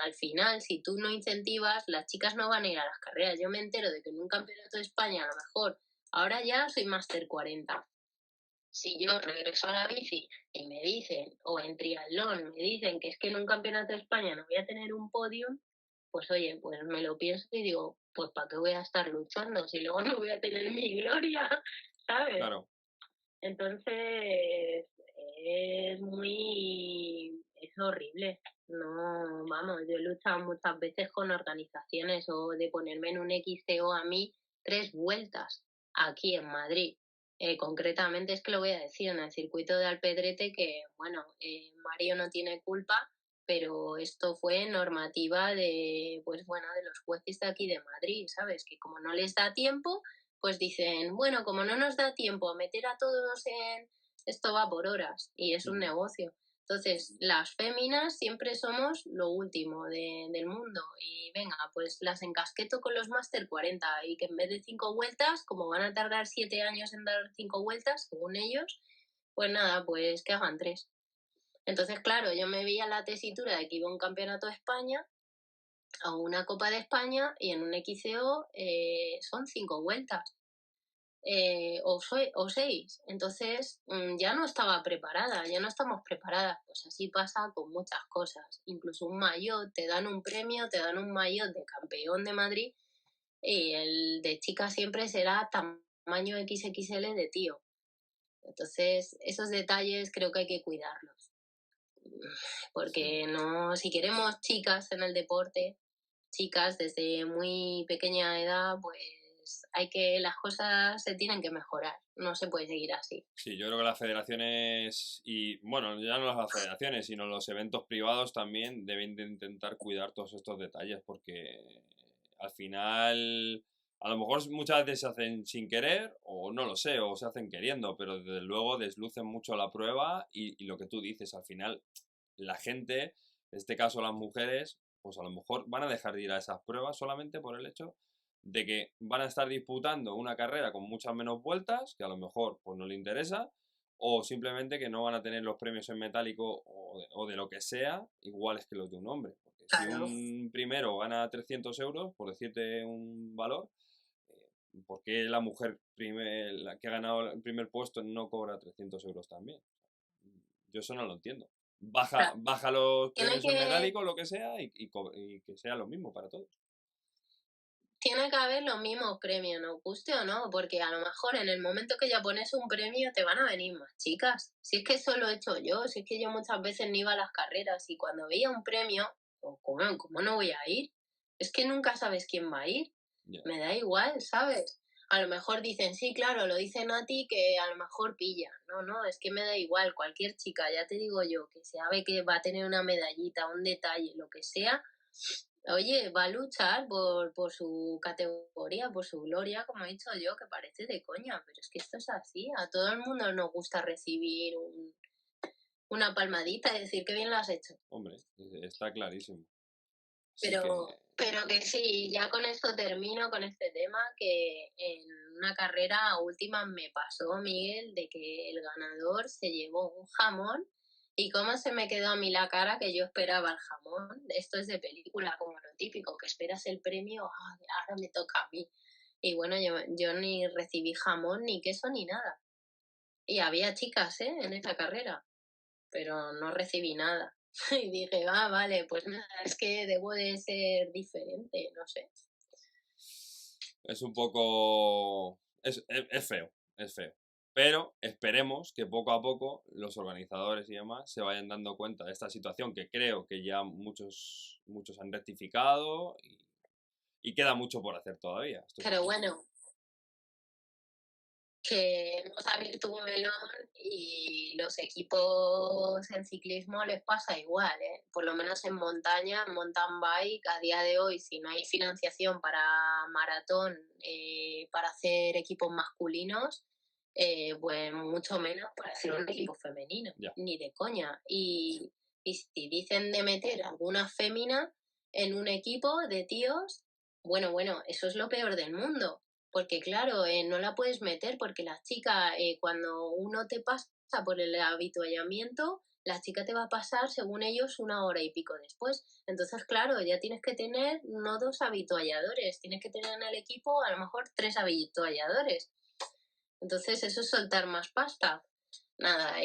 [SPEAKER 2] Al final, si tú no incentivas, las chicas no van a ir a las carreras. Yo me entero de que en un campeonato de España, a lo mejor, ahora ya soy Máster 40. Si yo regreso a la bici y me dicen, o en triatlón me dicen que es que en un campeonato de España no voy a tener un podium, pues oye, pues me lo pienso y digo, pues ¿para qué voy a estar luchando si luego no voy a tener mi gloria? ¿Sabes?
[SPEAKER 1] Claro,
[SPEAKER 2] Entonces, es horrible. No, vamos, yo he luchado muchas veces con organizaciones o de ponerme en un XCO a mí 3 vueltas aquí en Madrid. Concretamente es que lo voy a decir en el circuito de Alpedrete que, bueno, Mario no tiene culpa, pero esto fue normativa de, pues bueno, de los jueces de aquí de Madrid, ¿sabes? Que como no les da tiempo, pues dicen, bueno, como no nos da tiempo a meter a todos en esto va por horas y es un negocio. Entonces, las féminas siempre somos lo último del mundo y venga, pues las encasqueto con los Máster 40 y que en vez de 5 vueltas, como van a tardar 7 años en dar 5 vueltas, según ellos, pues nada, pues que hagan 3. Entonces, claro, yo me veía la tesitura de que iba a un campeonato de España, a una Copa de España y en un XCO son 5 vueltas o 6. Entonces ya no estaba preparada, ya no estamos preparadas. Pues así pasa con muchas cosas. Incluso un maillot, te dan un premio, te dan un maillot de campeón de Madrid y el de chica siempre será tamaño XXL de tío. Entonces esos detalles creo que hay que cuidarlos.
[SPEAKER 1] sí.
[SPEAKER 2] Porque no, si queremos chicas en el deporte, chicas desde muy pequeña edad, pues pues las cosas se tienen que mejorar, no se puede seguir así.
[SPEAKER 1] Sí, yo creo que las federaciones y, bueno, ya no las federaciones, sino los eventos privados también deben de intentar cuidar todos estos detalles porque al final a lo mejor muchas veces se hacen sin querer o no lo sé, o se hacen queriendo, pero desde luego deslucen mucho la prueba y lo que tú dices, al final la gente, en este caso las mujeres, pues a lo mejor van a dejar de ir a esas pruebas solamente por el hecho de que van a estar disputando una carrera con muchas menos vueltas, que a lo mejor pues no le interesa, o simplemente que no van a tener los premios en metálico o de lo que sea iguales que los de un hombre. Porque si
[SPEAKER 2] Claro.
[SPEAKER 1] un primero gana 300 euros, por decirte un valor, ¿por qué la mujer la que ha ganado el primer puesto no cobra 300 euros también? Yo eso no lo entiendo. Baja,
[SPEAKER 2] Claro.
[SPEAKER 1] baja los
[SPEAKER 2] Tiene
[SPEAKER 1] premios en
[SPEAKER 2] que,
[SPEAKER 1] metálico, lo que sea, y que sea lo mismo para todos.
[SPEAKER 2] tiene que haber los mismos premios, nos guste o no, porque a lo mejor en el momento que ya pones un premio te van a venir más chicas. Si es que eso lo he hecho yo, si es que yo muchas veces no iba a las carreras y cuando veía un premio, ¿cómo no voy a ir? Es que nunca sabes quién va a ir.
[SPEAKER 1] Ya.
[SPEAKER 2] Me da igual, ¿sabes? A lo mejor dicen, sí, claro, lo dicen a ti que a lo mejor pilla. No, no, es que me da igual. Cualquier chica, ya te digo yo, que sabe que va a tener una medallita, un detalle, lo que sea, oye, va a luchar por su categoría, por su gloria, como he dicho yo, que parece de coña, pero es que esto es así. A todo el mundo nos gusta recibir una palmadita y decir que bien lo has hecho.
[SPEAKER 1] Hombre, está clarísimo. Así que,
[SPEAKER 2] Pero que sí, ya con esto termino con este tema, que en una carrera última me pasó, Miguel, de que el ganador se llevó un jamón y cómo se me quedó a mí la cara que yo esperaba el jamón. Esto es de película, como lo típico, que esperas el premio, "Ah, ahora me toca a mí". Y bueno, yo ni recibí jamón, ni queso, ni nada. Y había chicas, ¿eh? En esa carrera, pero no recibí nada. Y dije, ah, vale, pues nada, es que debo de ser diferente, no sé.
[SPEAKER 1] es un poco... Es feo, es feo. Pero esperemos que poco a poco los organizadores y demás se vayan dando cuenta de esta situación que creo que ya muchos han rectificado y queda mucho por hacer todavía. Esto es
[SPEAKER 2] Pero
[SPEAKER 1] así.
[SPEAKER 2] bueno, que no se ha abierto un melón y los equipos en ciclismo les pasa igual, ¿eh? Por lo menos en montaña, en mountain bike, a día de hoy, si no hay financiación para maratón, para hacer equipos masculinos, pues mucho menos para hacer un equipo femenino,
[SPEAKER 1] Ya.
[SPEAKER 2] ni de coña. Y si dicen de meter alguna fémina en un equipo de tíos, bueno, eso es lo peor del mundo porque claro, no la puedes meter porque la chica, cuando uno te pasa por el habituallamiento, la chica te va a pasar, según ellos, 1 hora y pico después. Entonces, claro, ya tienes que tener no 2 habitualladores, tienes que tener en el equipo a lo mejor 3 habitualladores. Entonces, eso es soltar más pasta. Nada,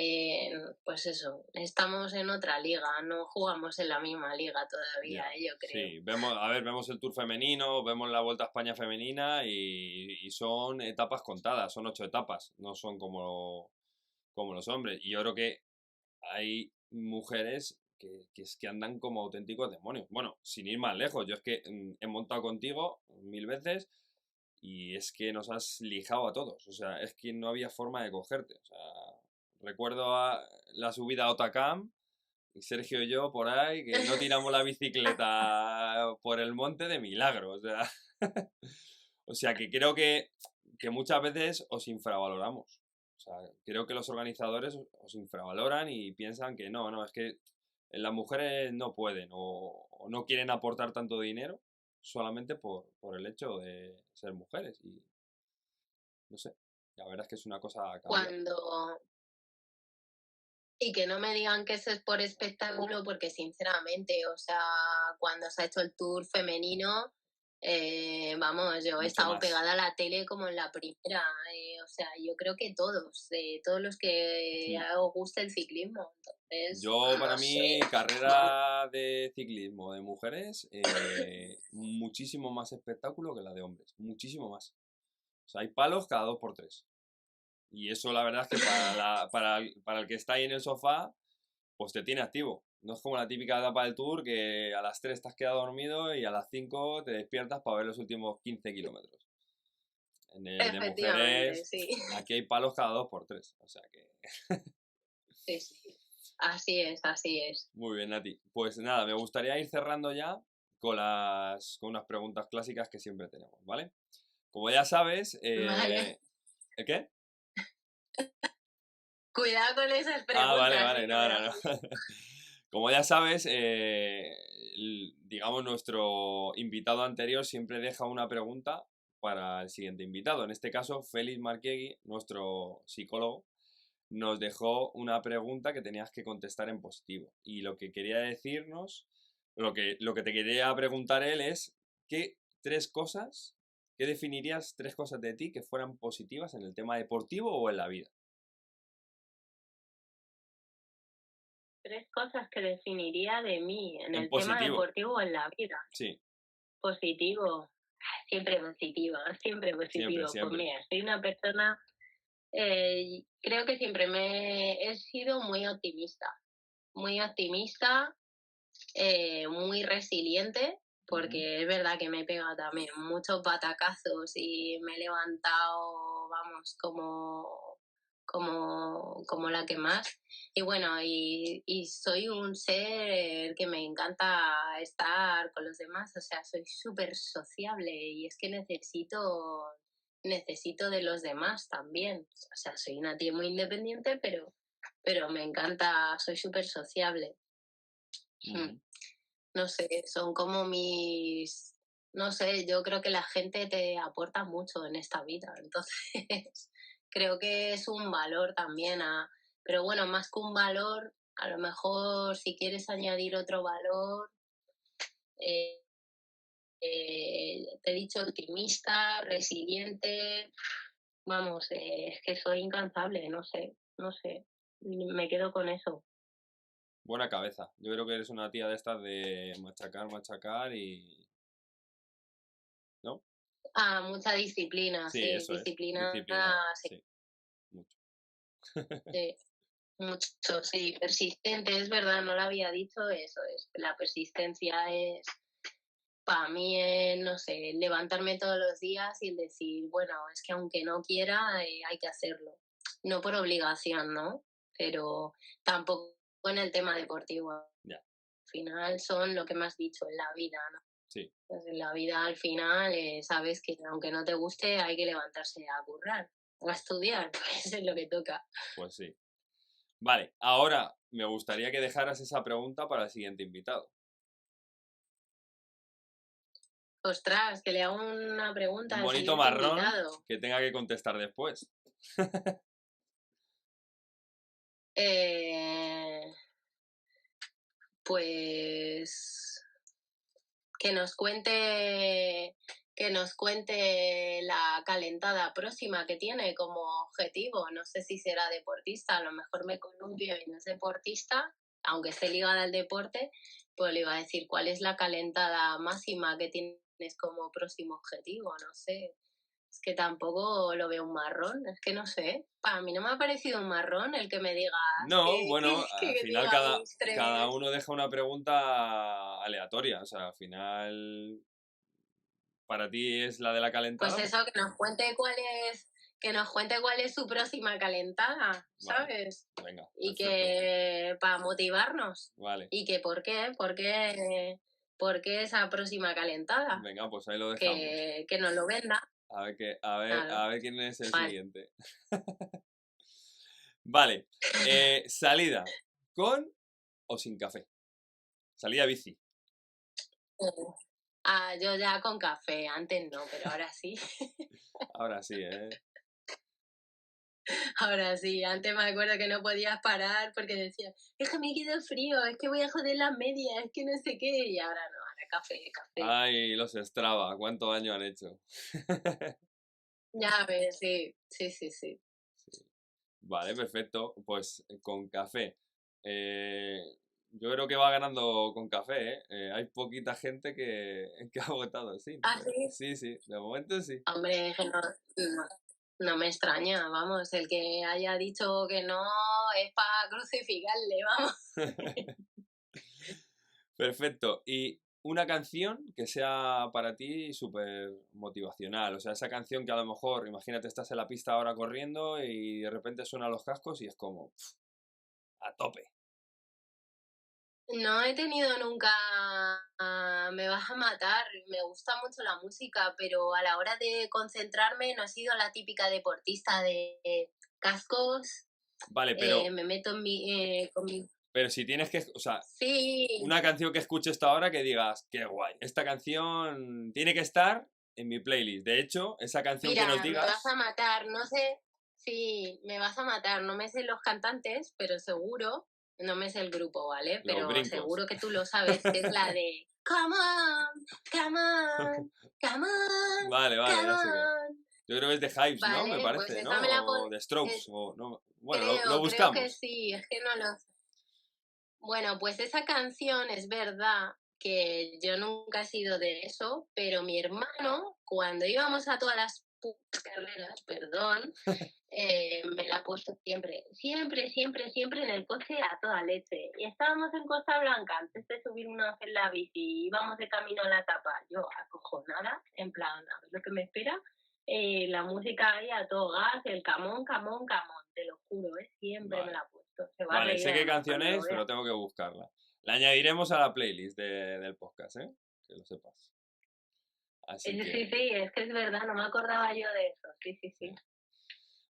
[SPEAKER 2] pues eso, estamos en otra liga, no jugamos en la misma liga todavía,
[SPEAKER 1] Ya,
[SPEAKER 2] yo creo.
[SPEAKER 1] sí, vemos el Tour femenino, vemos la Vuelta a España femenina y son etapas contadas, son 8 etapas, no son como los hombres. Y yo creo que hay mujeres es que andan como auténticos demonios. Bueno, sin ir más lejos, yo es que he montado contigo 1000 veces y es que nos has lijado a todos. O sea, es que no había forma de cogerte. O sea, recuerdo la subida a Otacam y Sergio y yo por ahí, que no tiramos la bicicleta por el monte de milagro. O sea, o sea que creo que muchas veces os infravaloramos. O sea, creo que los organizadores os infravaloran y piensan que no, es que las mujeres no pueden o no quieren aportar tanto dinero solamente por el hecho de ser mujeres. Y no sé, la verdad es que es una cosa a cambiar.
[SPEAKER 2] Cuando, y que no me digan que eso es por espectáculo, porque sinceramente, o sea, cuando se ha hecho el tour femenino, vamos, yo he
[SPEAKER 1] Mucho
[SPEAKER 2] estado
[SPEAKER 1] más.
[SPEAKER 2] pegada a la tele como en la primera, o sea, yo creo que todos los que
[SPEAKER 1] Mm.
[SPEAKER 2] os gusta el ciclismo, entonces,
[SPEAKER 1] Yo, para
[SPEAKER 2] no sé,
[SPEAKER 1] mí,
[SPEAKER 2] vamos,
[SPEAKER 1] carrera de ciclismo de mujeres, muchísimo más espectáculo que la de hombres. Muchísimo más. O sea, hay palos cada 2 por 3. Y eso, la verdad es que para el que está ahí en el sofá, pues te tiene activo. No es como la típica etapa del Tour que a las 3 te has quedado dormido y a las 5 te despiertas para ver los últimos 15 kilómetros. En el de
[SPEAKER 2] Efectivamente,
[SPEAKER 1] mujeres,
[SPEAKER 2] sí.
[SPEAKER 1] aquí hay palos cada 2 por 3. O sea que...
[SPEAKER 2] Sí, sí. Así es, así es.
[SPEAKER 1] Muy bien, Nati. Pues nada, me gustaría ir cerrando ya con unas preguntas clásicas que siempre tenemos, ¿vale? Como ya sabes,
[SPEAKER 2] Vale.
[SPEAKER 1] ¿el qué?
[SPEAKER 2] Cuidado con esas
[SPEAKER 1] Ah, vale,
[SPEAKER 2] preguntas,
[SPEAKER 1] vale,
[SPEAKER 2] que
[SPEAKER 1] no,
[SPEAKER 2] me
[SPEAKER 1] no,
[SPEAKER 2] das
[SPEAKER 1] no.
[SPEAKER 2] miedo.
[SPEAKER 1] Como ya sabes, digamos, nuestro invitado anterior siempre deja una pregunta para el siguiente invitado. En este caso, Félix Marquiegui, nuestro psicólogo, nos dejó una pregunta que tenías que contestar en positivo. Y lo que quería decirnos, lo que te quería preguntar él es, ¿qué tres cosas, qué definirías tres cosas de ti que fueran positivas en el tema deportivo o en la vida?
[SPEAKER 2] 3 cosas que definiría de mí en
[SPEAKER 1] En
[SPEAKER 2] el tema
[SPEAKER 1] positivo,
[SPEAKER 2] deportivo o en la vida.
[SPEAKER 1] sí,
[SPEAKER 2] Positivo, siempre positivo, siempre
[SPEAKER 1] siempre,
[SPEAKER 2] positivo. Pues
[SPEAKER 1] siempre.
[SPEAKER 2] mira, soy una persona, creo que siempre me he sido muy optimista, muy resiliente,
[SPEAKER 1] Ujú.
[SPEAKER 2] porque es verdad que me he pegado también muchos batacazos y me he levantado, vamos, como la que más. Y bueno, y soy un ser que me encanta estar con los demás, o sea, soy súper sociable y es que necesito de los demás también. O sea, soy una tía muy independiente, pero me encanta, soy súper sociable.
[SPEAKER 1] Ujú.
[SPEAKER 2] No sé, son como mis, no sé, yo creo que la gente te aporta mucho en esta vida, entonces creo que es un valor también pero bueno, más que un valor, a lo mejor si quieres añadir otro valor, eh, te he dicho optimista, resiliente, vamos, es que soy incansable, no sé, me quedo con eso.
[SPEAKER 1] Buena cabeza. Yo creo que eres una tía de estas de machacar, machacar y... ¿No?
[SPEAKER 2] Mucha disciplina,
[SPEAKER 1] Sí,
[SPEAKER 2] sí,
[SPEAKER 1] eso es.
[SPEAKER 2] disciplina,
[SPEAKER 1] Disciplinada,
[SPEAKER 2] sí.
[SPEAKER 1] sí, mucho.
[SPEAKER 2] Sí. Mucho, sí, persistente, es verdad, no lo había dicho, eso es. La persistencia es, para mí, no sé, levantarme todos los días y el decir, bueno, es que aunque no quiera, hay que hacerlo. No por obligación, ¿no? Pero tampoco en el tema deportivo. Al
[SPEAKER 1] Ya,
[SPEAKER 2] final son lo que me has dicho en la vida, ¿no?
[SPEAKER 1] sí,
[SPEAKER 2] Pues en la vida al final sabes que aunque no te guste hay que levantarse a currar o a
[SPEAKER 1] pues,
[SPEAKER 2] estudiar, pues es lo que toca.
[SPEAKER 1] pues sí. Vale, ahora me gustaría que dejaras esa pregunta para el siguiente invitado.
[SPEAKER 2] Ostras, que le hago una
[SPEAKER 1] Un
[SPEAKER 2] pregunta al
[SPEAKER 1] bonito
[SPEAKER 2] siguiente
[SPEAKER 1] marrón
[SPEAKER 2] invitado.
[SPEAKER 1] que tenga que contestar después.
[SPEAKER 2] Eh, pues que nos cuente que nos cuente la calentada próxima que tiene como objetivo. No sé si será deportista, a lo mejor me columpio y no es deportista, aunque esté ligada al deporte, pues le iba a decir cuál es la calentada máxima que tienes como próximo objetivo, no sé. Es que tampoco lo veo un marrón, es que no sé. Para mí no me ha parecido un marrón el que me digas
[SPEAKER 1] No,
[SPEAKER 2] que,
[SPEAKER 1] bueno, al
[SPEAKER 2] que
[SPEAKER 1] final
[SPEAKER 2] diga mis
[SPEAKER 1] cada
[SPEAKER 2] tres.
[SPEAKER 1] uno deja una pregunta aleatoria. O sea, al final, para ti es la de la
[SPEAKER 2] Pues
[SPEAKER 1] calentada.
[SPEAKER 2] eso, que nos cuente cuál es su próxima calentada,
[SPEAKER 1] Vale,
[SPEAKER 2] ¿sabes?
[SPEAKER 1] venga,
[SPEAKER 2] Y
[SPEAKER 1] perfecto.
[SPEAKER 2] que para motivarnos.
[SPEAKER 1] Vale,
[SPEAKER 2] Y que por qué esa próxima calentada.
[SPEAKER 1] venga, pues ahí lo dejamos.
[SPEAKER 2] Que nos lo venda.
[SPEAKER 1] A ver, a ver,
[SPEAKER 2] Claro.
[SPEAKER 1] a ver quién es el
[SPEAKER 2] Vale.
[SPEAKER 1] siguiente. Vale, salida, ¿con o sin café? Salida bici.
[SPEAKER 2] Yo ya con café, antes no, pero ahora sí.
[SPEAKER 1] Ahora sí, ¿eh?
[SPEAKER 2] Ahora sí, antes me acuerdo que no podías parar porque decías, es que me quedo frío, es que voy a joder las medias, es que no sé qué, y ahora no, ahora café, café.
[SPEAKER 1] Ay, los Strava, ¿cuánto daño han hecho?
[SPEAKER 2] Ya ves, sí, sí, sí, sí.
[SPEAKER 1] Sí. Vale, perfecto. Pues con café. Eh, yo creo que va ganando con café, ¿eh? Hay poquita gente que ha votado, sí.
[SPEAKER 2] Ah, sí.
[SPEAKER 1] Sí, sí, de momento sí.
[SPEAKER 2] Hombre, que no me extraña, vamos, el que haya dicho que no es para crucificarle, vamos.
[SPEAKER 1] Perfecto. Y una canción que sea para ti súper motivacional. O sea, esa canción que a lo mejor, imagínate, estás en la pista ahora corriendo y de repente suenan los cascos y es como a tope.
[SPEAKER 2] No he tenido nunca, me vas a matar, me gusta mucho la música, pero a la hora de concentrarme no he sido la típica deportista de cascos,
[SPEAKER 1] Vale, pero
[SPEAKER 2] me meto en con mi...
[SPEAKER 1] si tienes que, o sea,
[SPEAKER 2] Sí,
[SPEAKER 1] una canción que escuches esta hora que digas, qué guay, esta canción tiene que estar en mi playlist. De hecho, esa canción que nos
[SPEAKER 2] mira, me vas a
[SPEAKER 1] digas,
[SPEAKER 2] matar, no sé, sí, me vas a matar, no me sé los cantantes, pero seguro, no me sé el grupo, ¿vale?
[SPEAKER 1] los
[SPEAKER 2] Pero
[SPEAKER 1] brincos.
[SPEAKER 2] seguro que tú lo sabes, que es la de Come on, come on, come on,
[SPEAKER 1] Vale, vale,
[SPEAKER 2] come
[SPEAKER 1] ya sé qué.
[SPEAKER 2] on.
[SPEAKER 1] Yo creo que es de Hypes, ¿no? Me
[SPEAKER 2] Vale, pues
[SPEAKER 1] parece,
[SPEAKER 2] esa me la
[SPEAKER 1] ¿no?
[SPEAKER 2] pon...
[SPEAKER 1] O de Strokes,
[SPEAKER 2] eh,
[SPEAKER 1] o no. Bueno, lo
[SPEAKER 2] creo que
[SPEAKER 1] buscamos.
[SPEAKER 2] sí, es que no lo sé. Bueno, pues esa canción es verdad que yo nunca he sido de eso, pero mi hermano, cuando íbamos a todas las carreras, perdón, me la ha puesto siempre, siempre, siempre, siempre en el coche a toda leche. Y estábamos en Costa Blanca antes de subirnos en la bici, íbamos de camino a la etapa, yo acojonada, en plan, a ver lo que me espera. La música ahí a todo gas, el camón, camón, camón, te lo juro, siempre me
[SPEAKER 1] Vale.
[SPEAKER 2] la ha puesto. Se va a
[SPEAKER 1] Vale,
[SPEAKER 2] reír
[SPEAKER 1] sé qué
[SPEAKER 2] además
[SPEAKER 1] canción
[SPEAKER 2] cuando lo
[SPEAKER 1] es,
[SPEAKER 2] vea.
[SPEAKER 1] pero tengo que buscarla. La añadiremos a la playlist del podcast, ¿eh? Que lo sepas. Así
[SPEAKER 2] Sí, sí,
[SPEAKER 1] que,
[SPEAKER 2] es que es verdad, no me acordaba yo de eso. Sí, sí,
[SPEAKER 1] sí.
[SPEAKER 2] sí.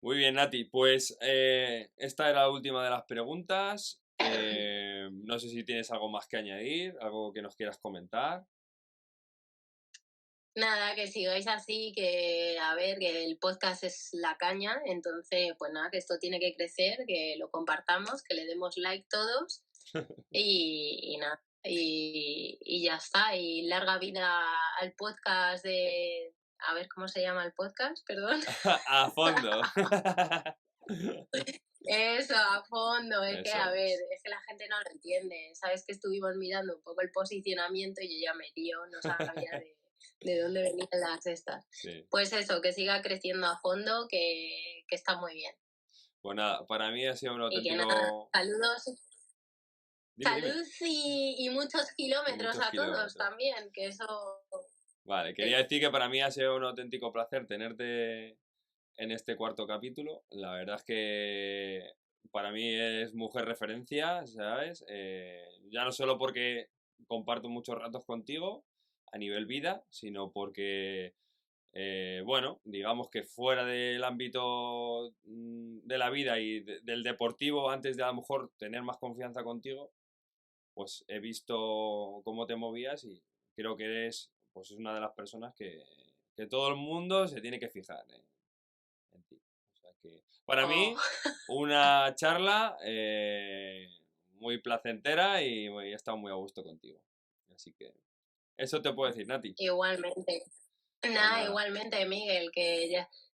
[SPEAKER 1] Muy bien, Nati. Pues esta era la última de las preguntas. No sé si tienes algo más que añadir, algo que nos quieras comentar.
[SPEAKER 2] Nada, que sigáis así, que a ver, que el podcast es la caña, entonces, pues nada, que esto tiene que crecer, que lo compartamos, que le demos like todos y nada, y ya está, y larga vida al podcast de... A ver, ¿cómo se llama el podcast? Perdón.
[SPEAKER 1] A fondo.
[SPEAKER 2] Eso, a fondo, es que,
[SPEAKER 1] Eso
[SPEAKER 2] a ver,
[SPEAKER 1] es.
[SPEAKER 2] es que la gente no lo entiende. Sabes que estuvimos mirando un poco el posicionamiento y yo ya me lío, no sabía de dónde venían las estas.
[SPEAKER 1] Sí.
[SPEAKER 2] Pues eso, que siga creciendo a fondo, que está muy bien.
[SPEAKER 1] Pues nada, para mí ha sido un
[SPEAKER 2] Y que nada,
[SPEAKER 1] auténtico...
[SPEAKER 2] saludos,
[SPEAKER 1] Dime, dime.
[SPEAKER 2] salud y muchos
[SPEAKER 1] Y
[SPEAKER 2] kilómetros
[SPEAKER 1] muchos
[SPEAKER 2] a todos
[SPEAKER 1] kilómetros.
[SPEAKER 2] también, que eso...
[SPEAKER 1] Vale, quería
[SPEAKER 2] Sí.
[SPEAKER 1] decir que para mí ha sido un auténtico placer tenerte en este cuarto capítulo. La verdad es que para mí es mujer referencia, ¿sabes? Ya no solo porque comparto muchos ratos contigo a nivel vida, sino porque, bueno, digamos que fuera del ámbito de la vida y del deportivo, antes de a lo mejor tener más confianza contigo, pues he visto cómo te movías y creo que eres, pues es una de las personas que todo el mundo se tiene que fijar en ti. O sea que, para
[SPEAKER 2] Oh,
[SPEAKER 1] mí, una charla muy placentera y he estado muy a gusto contigo. Así que eso te puedo decir, Nati.
[SPEAKER 2] igualmente.
[SPEAKER 1] Pues
[SPEAKER 2] Nada,
[SPEAKER 1] nada.
[SPEAKER 2] igualmente, Miguel, que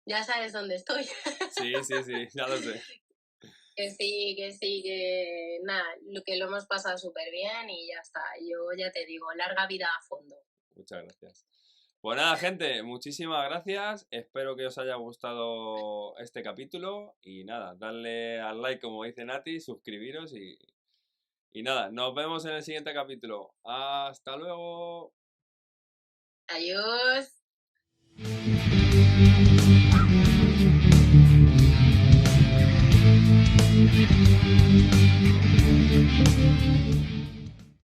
[SPEAKER 2] ya sabes dónde estoy.
[SPEAKER 1] Sí, sí, sí, ya lo sé.
[SPEAKER 2] Que sí, que nada, lo que lo hemos pasado súper bien y ya está. Yo ya te digo, larga vida a fondo.
[SPEAKER 1] Muchas gracias. Pues nada, gente, muchísimas gracias. Espero que os haya gustado este capítulo. Y nada, darle al like como dice Nati, suscribiros y nada, nos vemos en el siguiente capítulo. Hasta luego.
[SPEAKER 2] Adiós.